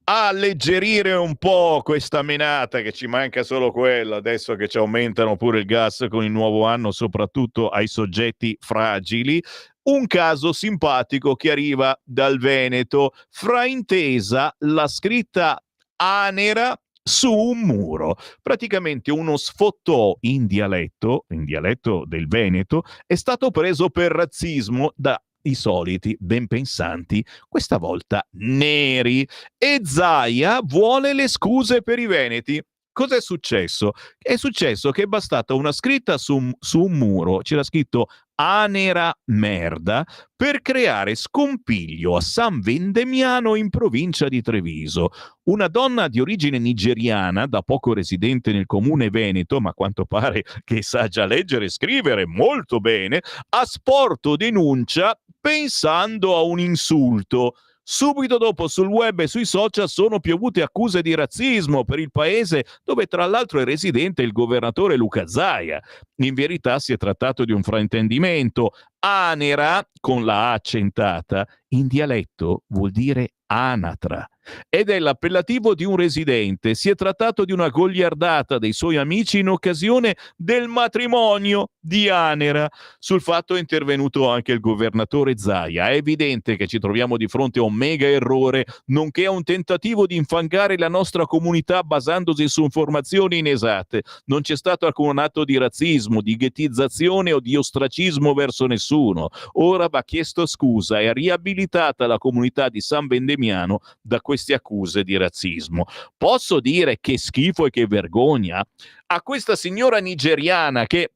A alleggerire un po' questa menata, che ci manca solo quello, adesso che ci aumentano pure il gas con il nuovo anno, soprattutto ai soggetti fragili, un caso simpatico che arriva dal Veneto, fraintesa la scritta Anera su un muro. Praticamente uno sfottò in dialetto del Veneto, è stato preso per razzismo da i soliti ben pensanti, questa volta neri, e Zaia vuole le scuse per i veneti. Cos'è successo? È successo che è bastata una scritta su un muro, c'era scritto Anera merda, per creare scompiglio a San Vendemiano in provincia di Treviso. Una donna di origine nigeriana, da poco residente nel comune veneto, ma a quanto pare che sa già leggere e scrivere molto bene, ha sporto denuncia pensando a un insulto. Subito dopo sul web e sui social sono piovute accuse di razzismo per il paese dove tra l'altro è residente il governatore Luca Zaia. In verità si è trattato di un fraintendimento. Anera, con la A accentata, in dialetto vuol dire anatra ed è l'appellativo di un residente. Si è trattato di una goliardata dei suoi amici in occasione del matrimonio di Anera. Sul fatto è intervenuto anche il governatore Zaia. È evidente che ci troviamo di fronte a un mega errore, nonché a un tentativo di infangare la nostra comunità basandosi su informazioni inesatte. Non c'è stato alcun atto di razzismo, di ghettizzazione o di ostracismo verso nessuno. Ora va chiesto scusa e riabilitata la comunità di San Vendemiano da queste accuse di razzismo. Posso dire che schifo e che vergogna a questa signora nigeriana che,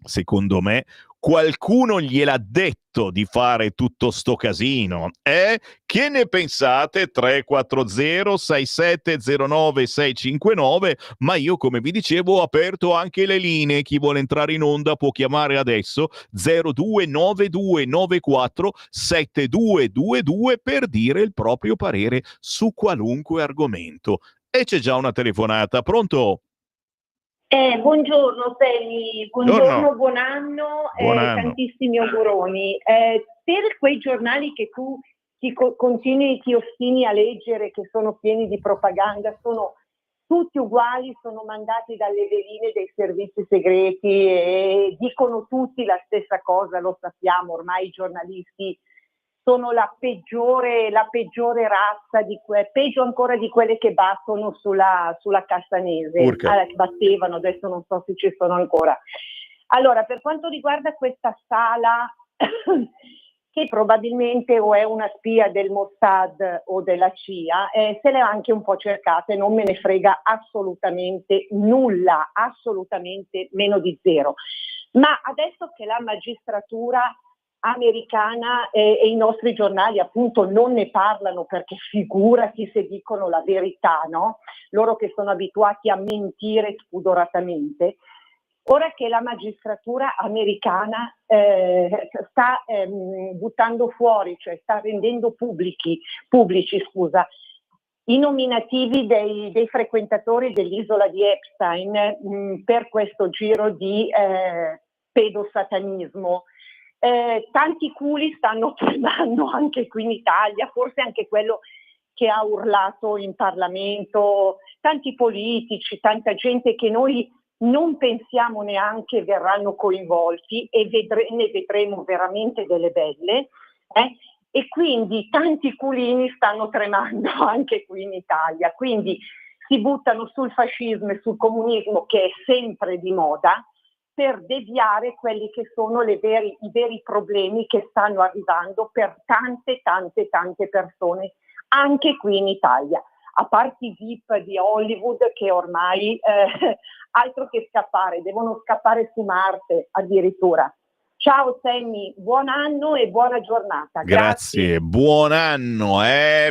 secondo me, qualcuno gliel'ha detto di fare tutto sto casino, eh? Che ne pensate? 340 6709 659, ma io, come vi dicevo, ho aperto anche le linee. Chi vuole entrare in onda può chiamare adesso 029294 7222 per dire il proprio parere su qualunque argomento. E c'è già una telefonata. Pronto? Buongiorno Temi, buongiorno, buon anno, tantissimi auguroni. Per quei giornali che tu ti ostini a leggere, che sono pieni di propaganda, sono tutti uguali, sono mandati dalle veline dei servizi segreti e dicono tutti la stessa cosa, lo sappiamo, ormai i giornalisti sono la peggiore razza, peggio ancora di quelle che battono sulla Cassanese. Battevano, adesso non so se ci sono ancora. Allora, per quanto riguarda questa Sala, che probabilmente o è una spia del Mossad o della CIA, se l'è anche un po' cercata e non me ne frega assolutamente nulla, assolutamente meno di zero. Ma adesso che la magistratura americana e i nostri giornali appunto non ne parlano, perché figurati se dicono la verità, no? Loro che sono abituati a mentire spudoratamente. Ora che la magistratura americana sta buttando fuori, cioè sta rendendo pubblici i nominativi dei frequentatori dell'isola di Epstein per questo giro di pedosatanismo. Tanti culi stanno tremando anche qui in Italia, forse anche quello che ha urlato in Parlamento, tanti politici, tanta gente che noi non pensiamo neanche verranno coinvolti e ne vedremo veramente delle belle, e quindi tanti culini stanno tremando anche qui in Italia, quindi si buttano sul fascismo e sul comunismo, che è sempre di moda, per deviare quelli che sono i veri problemi che stanno arrivando per tante persone anche qui in Italia, a parte i VIP di Hollywood che ormai altro che scappare, devono scappare su Marte addirittura. Ciao Sammy, buon anno e buona giornata. Grazie, buon anno,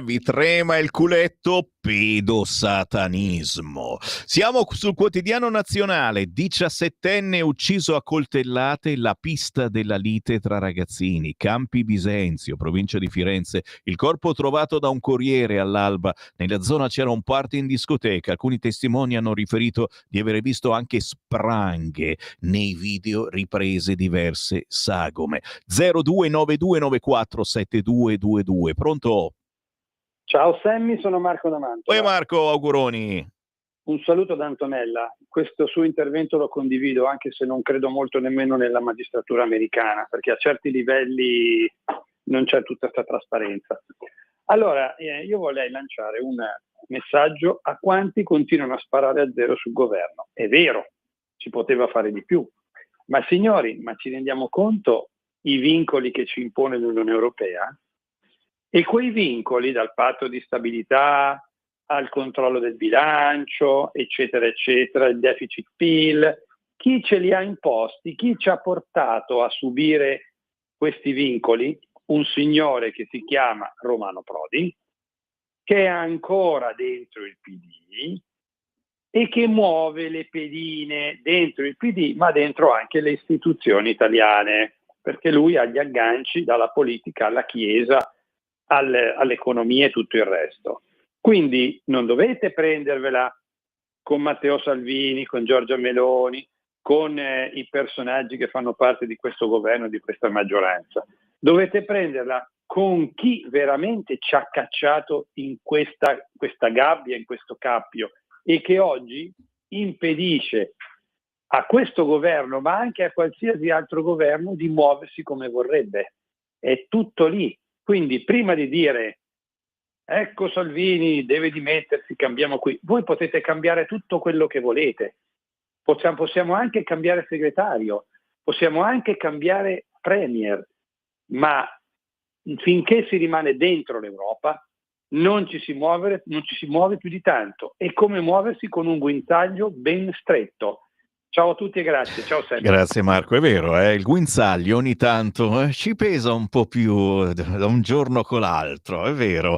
vi trema il culetto, pedosatanismo. Siamo sul Quotidiano Nazionale, 17enne ucciso a coltellate, la pista della lite tra ragazzini, Campi Bisenzio, provincia di Firenze, il corpo trovato da un corriere all'alba, nella zona c'era un party in discoteca, alcuni testimoni hanno riferito di avere visto anche spranghe nei video riprese diverse sagome. 0292947222. Pronto? Ciao Sammy, sono Marco da Mantova. Oi Marco, auguroni. Un saluto da Antonella. Questo suo intervento lo condivido, anche se non credo molto nemmeno nella magistratura americana, perché a certi livelli non c'è tutta questa trasparenza. Allora, io vorrei lanciare un messaggio a quanti continuano a sparare a zero sul governo. È vero, si poteva fare di più. Ma signori, ma ci rendiamo conto i vincoli che ci impone l'Unione Europea? E quei vincoli, dal patto di stabilità al controllo del bilancio, eccetera, eccetera, il deficit PIL, chi ce li ha imposti, chi ci ha portato a subire questi vincoli? Un signore che si chiama Romano Prodi, che è ancora dentro il PD, e che muove le pedine dentro il PD, ma dentro anche le istituzioni italiane, perché lui ha gli agganci dalla politica alla Chiesa, all'economia e tutto il resto. Quindi non dovete prendervela con Matteo Salvini, con Giorgia Meloni, con i personaggi che fanno parte di questo governo, di questa maggioranza. Dovete prenderla con chi veramente ci ha cacciato in questa gabbia, in questo cappio, e che oggi impedisce a questo governo, ma anche a qualsiasi altro governo, di muoversi come vorrebbe. È tutto lì. Quindi prima di dire ecco Salvini deve dimettersi, cambiamo qui, voi potete cambiare tutto quello che volete. Possiamo anche cambiare segretario, possiamo anche cambiare premier, ma finché si rimane dentro l'Europa non ci si muove più di tanto. È come muoversi con un guinzaglio ben stretto. Ciao a tutti e grazie. Ciao Sergio. Grazie Marco, è vero, il guinzaglio ogni tanto ci pesa un po' più da un giorno con l'altro, è vero.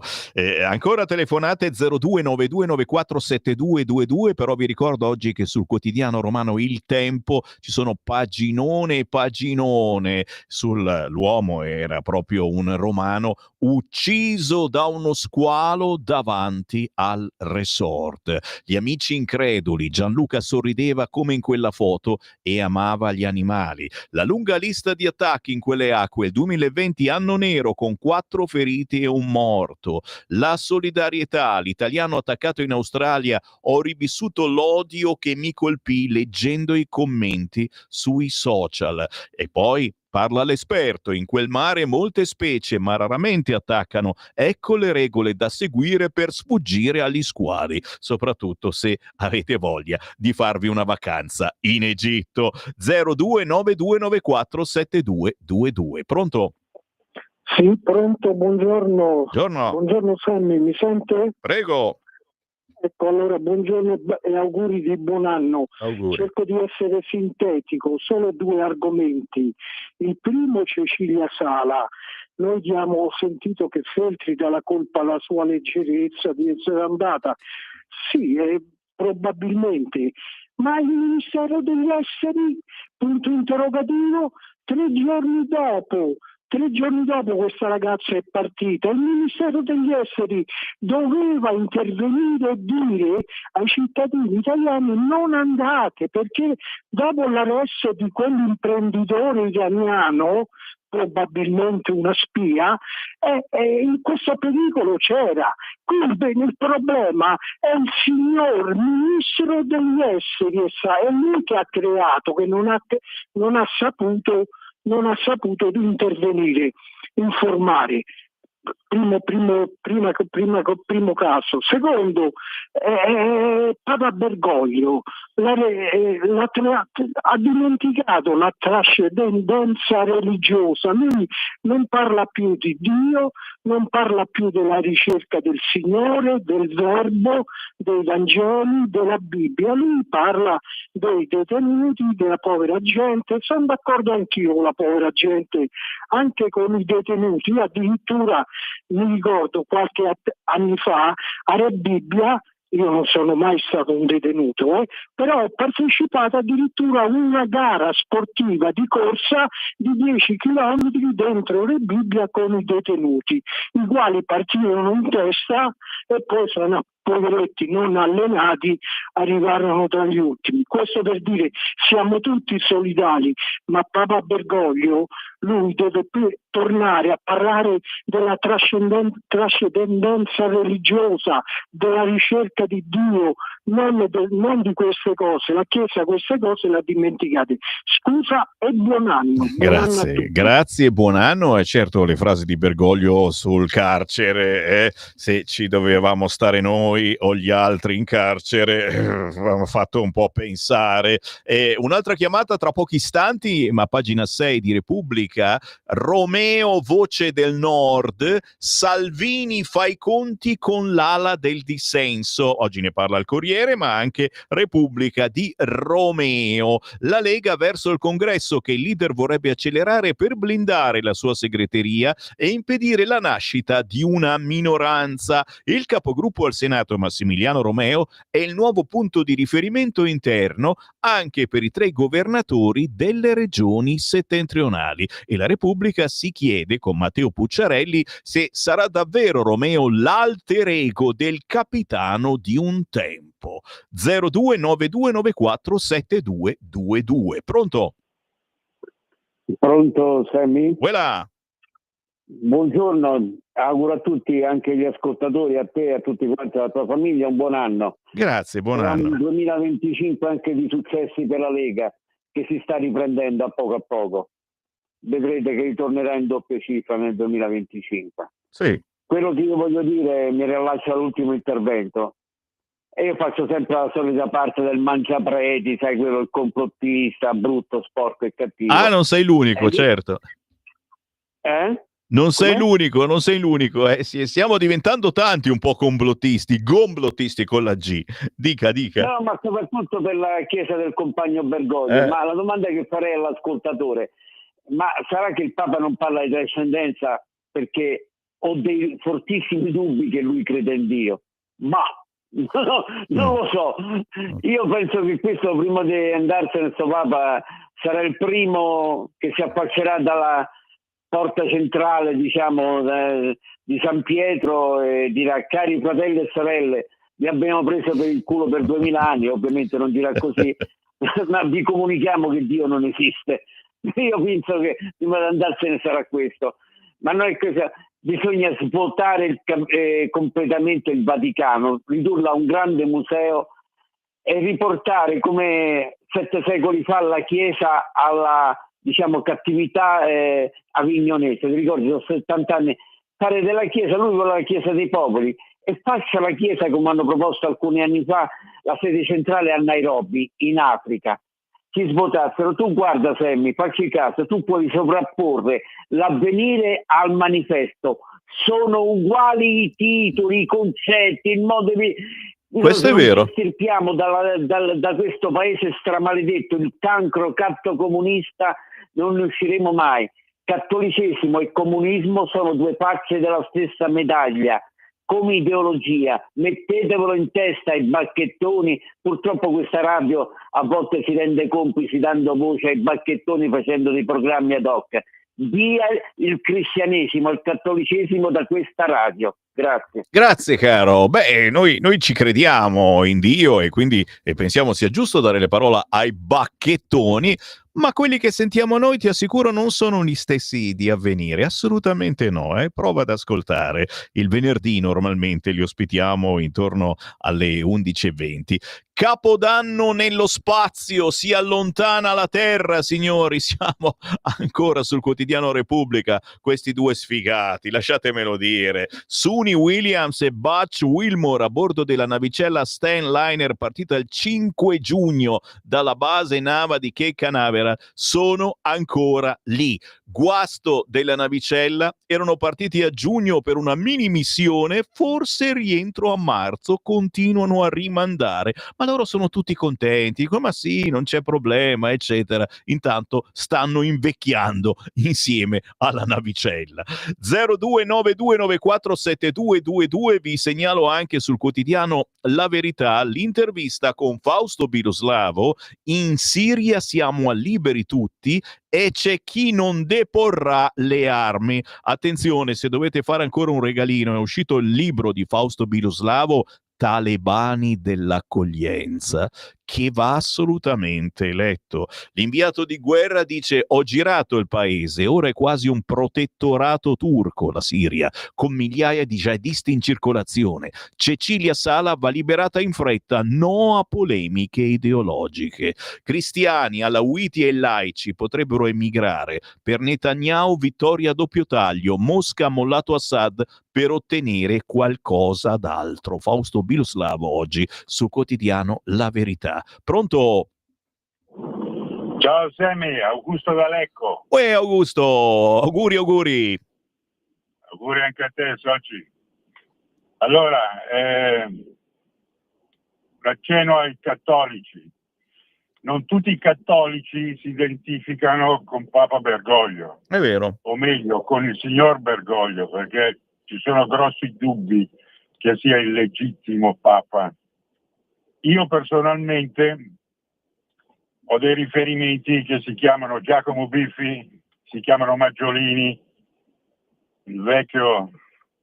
Ancora telefonate 0292947222, però vi ricordo oggi che sul quotidiano romano Il Tempo ci sono paginone e paginone sull'uomo, era proprio un romano ucciso da uno squalo davanti al resort. Gli amici increduli, Gianluca sorrideva come in quella foto e amava gli animali. La lunga lista di attacchi in quelle acque, il 2020 anno nero con 4 feriti e un morto. La solidarietà, l'italiano attaccato in Australia, ho rivissuto l'odio che mi colpì leggendo i commenti sui social. E poi parla l'esperto, in quel mare molte specie ma raramente attaccano, ecco le regole da seguire per sfuggire agli squali, soprattutto se avete voglia di farvi una vacanza in Egitto. 0292947222. Pronto? Sì, pronto, buongiorno. Buongiorno. Buongiorno Sammy, mi sente? Prego. Ecco, allora, buongiorno e auguri di buon anno. Auguri. Cerco di essere sintetico, solo 2 argomenti. Il primo, Cecilia Sala. Noi abbiamo sentito che Feltri dà la colpa alla sua leggerezza di essere andata. Sì, probabilmente. Ma il Ministero degli Esteri, punto interrogativo, 3 giorni dopo, 3 giorni dopo questa ragazza è partita. Il Ministero degli Esteri doveva intervenire e dire ai cittadini italiani: non andate, perché dopo l'arresto di quell'imprenditore iraniano, probabilmente una spia, questo pericolo c'era. Quindi il problema è il signor Ministro degli Esteri, è lui che ha creato, che non ha saputo intervenire, informare. Primo caso. Secondo, Papa Bergoglio ha dimenticato la trascendenza religiosa. Lui non parla più di Dio, non parla più della ricerca del Signore, del Verbo, dei Vangeli, della Bibbia. Lui parla dei detenuti, della povera gente. Sono d'accordo anch'io con la povera gente, anche con i detenuti. Io addirittura mi ricordo qualche anni fa a Re Bibbia, io non sono mai stato un detenuto, però ho partecipato addirittura a una gara sportiva di corsa di 10 km dentro Re Bibbia con i detenuti, i quali partirono in testa e poi sono poveretti non allenati, arrivarono tra gli ultimi. Questo per dire, siamo tutti solidali, ma Papa Bergoglio, lui deve tornare a parlare della trascendenza religiosa, della ricerca di Dio, non di queste cose. La Chiesa queste cose le ha dimenticate. Scusa e buon anno. Grazie e buon anno. E certo, le frasi di Bergoglio sul carcere, se ci dovevamo stare noi o gli altri in carcere, hanno fatto un po' pensare. Un'altra chiamata tra pochi istanti, ma pagina 6 di Repubblica. Romeo, voce del Nord, Salvini fa i conti con l'ala del dissenso. Oggi ne parla il Corriere, ma anche Repubblica di Romeo. La Lega verso il Congresso, che il leader vorrebbe accelerare per blindare la sua segreteria e impedire la nascita di una minoranza. Il capogruppo al Senato, Massimiliano Romeo, è il nuovo punto di riferimento interno anche per i 3 governatori delle regioni settentrionali. E la Repubblica si chiede, con Matteo Pucciarelli, se sarà davvero Romeo l'alter ego del capitano di un tempo. 0292947222. Pronto? Pronto, Sammy? Voilà. Buongiorno, auguro a tutti, anche gli ascoltatori, a te e a tutti quanti, alla tua famiglia, un buon anno. Grazie, buon anno. Un 2025 anche di successi per la Lega, che si sta riprendendo a poco. Vedrete che ritornerà in doppia cifra nel 2025. Sì. Quello che io voglio dire, mi rilascio all'ultimo intervento, e io faccio sempre la solita parte del mangiapreti, sai, quello il complottista, brutto, sporco e cattivo. Ah, non sei l'unico, certo. Non sei l'unico. Sì, stiamo diventando tanti un po' gomblottisti con la G. Dica. No, ma soprattutto per la chiesa del compagno Bergoglio. Ma la domanda che farei all'ascoltatore: ma sarà che il Papa non parla di trascendenza perché ho dei fortissimi dubbi che lui crede in Dio? Ma non lo so. Io penso che questo, prima di andarsene, questo Papa sarà il primo che si affaccerà dalla porta centrale, diciamo, di San Pietro, e dirà: cari fratelli e sorelle, vi abbiamo preso per il culo per 2000 anni. Ovviamente non dirà così, ma vi comunichiamo che Dio non esiste. Io penso che prima di andarsene sarà questo. Ma non è cosa, bisogna svuotare completamente il Vaticano, ridurlo a un grande museo e riportare, come 7 secoli fa, la Chiesa alla, diciamo, cattività avignonese. Ti ricordi, sono 70 anni, fare della Chiesa, lui vuole la Chiesa dei popoli, e faccia la Chiesa, come hanno proposto alcuni anni fa, la sede centrale a Nairobi, in Africa. Si svuotassero. Tu guarda, Sammy, facci caso, tu puoi sovrapporre l'Avvenire al Manifesto, sono uguali i titoli, i concetti, il modo di... Questo è vero. Estirpiamo da questo paese stramaledetto il cancro cattocomunista, non ne usciremo mai. Cattolicesimo e comunismo sono 2 facce della stessa medaglia. Come ideologia, mettetevelo in testa ai bacchettoni. Purtroppo questa radio a volte si rende complice dando voce ai bacchettoni facendo dei programmi ad hoc. via il cristianesimo, il cattolicesimo da questa radio. Grazie. Grazie caro. Beh, noi ci crediamo in Dio e quindi pensiamo sia giusto dare le parole ai bacchettoni, ma quelli che sentiamo noi, ti assicuro, non sono gli stessi di Avvenire, assolutamente no. Prova ad ascoltare. Il venerdì normalmente li ospitiamo intorno alle 11:20. Capodanno nello spazio, si allontana la Terra, signori, siamo ancora sul quotidiano Repubblica, questi due sfigati, lasciatemelo dire. Suni Williams e Butch Wilmore a bordo della navicella Stan Liner partita il 5 giugno dalla base Nava di Cape Canaveral sono ancora lì. Guasto della navicella, erano partiti a giugno per una mini missione, forse rientro a marzo, continuano a rimandare, ma loro sono tutti contenti, dicono ma sì, non c'è problema, eccetera. Intanto stanno invecchiando insieme alla navicella. 0292947222, vi segnalo anche sul quotidiano La Verità l'intervista con Fausto Biloslavo. In Siria siamo liberi tutti e c'è chi non deporrà le armi. Attenzione, se dovete fare ancora un regalino, è uscito il libro di Fausto Biloslavo, Talebani dell'accoglienza, che va assolutamente letto. L'inviato di guerra dice: ho girato il paese, ora è quasi un protettorato turco la Siria, con migliaia di jihadisti in circolazione. Cecilia Sala va liberata in fretta, no a polemiche ideologiche. Cristiani, alawiti e laici potrebbero emigrare. Per Netanyahu vittoria a doppio taglio, Mosca ha mollato Assad per ottenere qualcosa d'altro. Fausto Biloslavo oggi sul quotidiano La Verità. Pronto? Ciao Sammy, Augusto da Lecco. Uè Augusto, auguri. Auguri anche a te, soci. Allora, l'accenno ai cattolici. Non tutti i cattolici si identificano con Papa Bergoglio. È vero. O meglio, con il signor Bergoglio, perché ci sono grossi dubbi che sia il legittimo Papa. Io personalmente ho dei riferimenti che si chiamano Giacomo Biffi, si chiamano Maggiolini, il vecchio,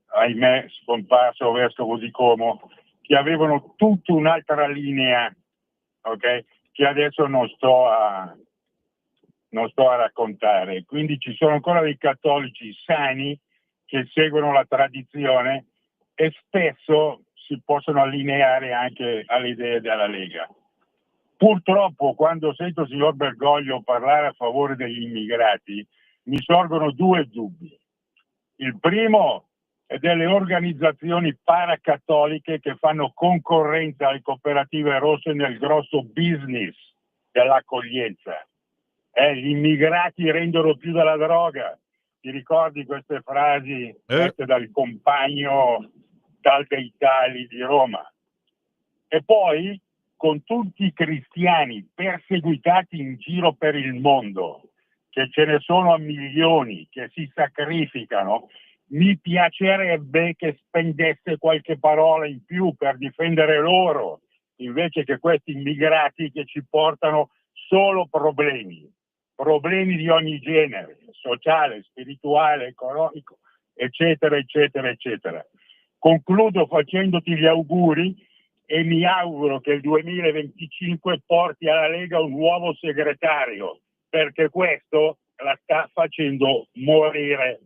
ahimè, scomparso vescovo di Como, che avevano tutta un'altra linea, ok? Che adesso non sto a raccontare. Quindi ci sono ancora dei cattolici sani che seguono la tradizione e spesso si possono allineare anche alle idee della Lega. Purtroppo, quando sento il signor Bergoglio parlare a favore degli immigrati, mi sorgono due dubbi. Il primo è delle organizzazioni paracattoliche che fanno concorrenza alle cooperative rosse nel grosso business dell'accoglienza. Gli immigrati rendono più della droga. Ti ricordi queste frasi dette dal compagno tal dei tali di Roma? E poi, con tutti i cristiani perseguitati in giro per il mondo, che ce ne sono a milioni, che si sacrificano, mi piacerebbe che spendesse qualche parola in più per difendere loro, invece che questi immigrati che ci portano solo problemi di ogni genere, sociale, spirituale, economico, eccetera, eccetera, eccetera. Concludo facendoti gli auguri e mi auguro che il 2025 porti alla Lega un nuovo segretario, perché questo la sta facendo morire.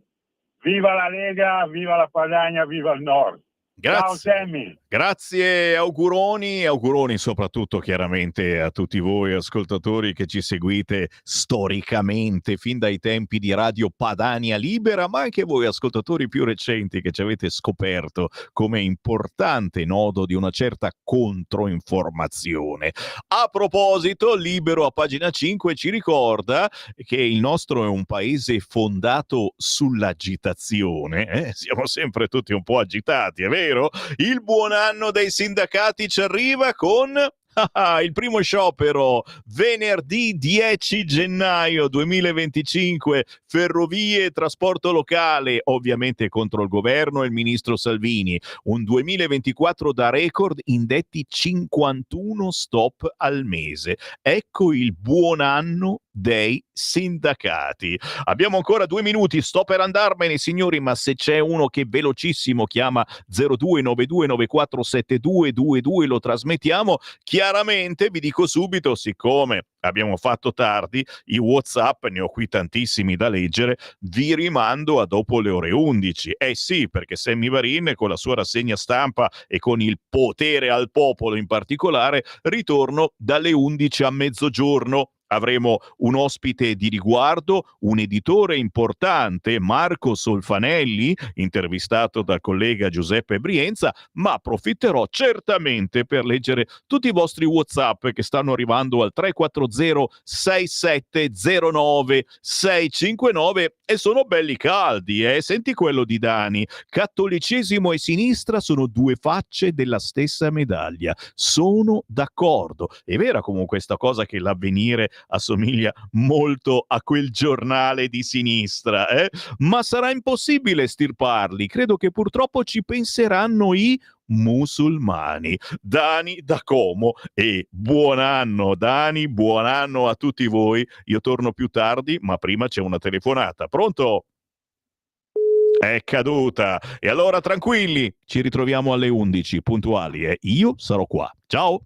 Viva la Lega, viva la Padania, viva il Nord. Grazie. Ciao Sammy. Grazie, auguroni soprattutto chiaramente a tutti voi ascoltatori che ci seguite storicamente fin dai tempi di Radio Padania Libera, ma anche voi ascoltatori più recenti che ci avete scoperto come importante nodo di una certa controinformazione. A proposito, Libero a pagina 5 ci ricorda che il nostro è un paese fondato sull'agitazione, siamo sempre tutti un po' agitati, è vero? Il buon anno dei sindacati ci arriva con il primo sciopero venerdì 10 gennaio 2025, ferrovie e trasporto locale, ovviamente contro il governo e il ministro Salvini. Un 2024 da record, indetti 51 stop al mese. Ecco il buon anno dei sindacati. Abbiamo ancora 2 minuti, sto per andarmene signori, ma se c'è uno che velocissimo chiama 0292947222 lo trasmettiamo. Chiaramente vi dico subito, siccome abbiamo fatto tardi, i WhatsApp, ne ho qui tantissimi da leggere, vi rimando a dopo le ore 11. Sì, perché Sammy Varin con la sua rassegna stampa e con il potere al popolo in particolare, ritorno dalle 11 a mezzogiorno. Avremo un ospite di riguardo, un editore importante, Marco Solfanelli, intervistato dal collega Giuseppe Brienza, ma approfitterò certamente per leggere tutti i vostri WhatsApp che stanno arrivando al 340 6709 659 e sono belli caldi, Senti quello di Dani. Cattolicesimo e sinistra sono 2 facce della stessa medaglia. Sono d'accordo. È vera comunque questa cosa che l'Avvenire assomiglia molto a quel giornale di sinistra, ma sarà impossibile estirparli. Credo che purtroppo ci penseranno i musulmani. Dani da Como, e buon anno Dani, buon anno a tutti voi. Io torno più tardi, ma prima c'è una telefonata. Pronto? È caduta. E allora tranquilli, ci ritroviamo alle 11 puntuali e io sarò qua. Ciao.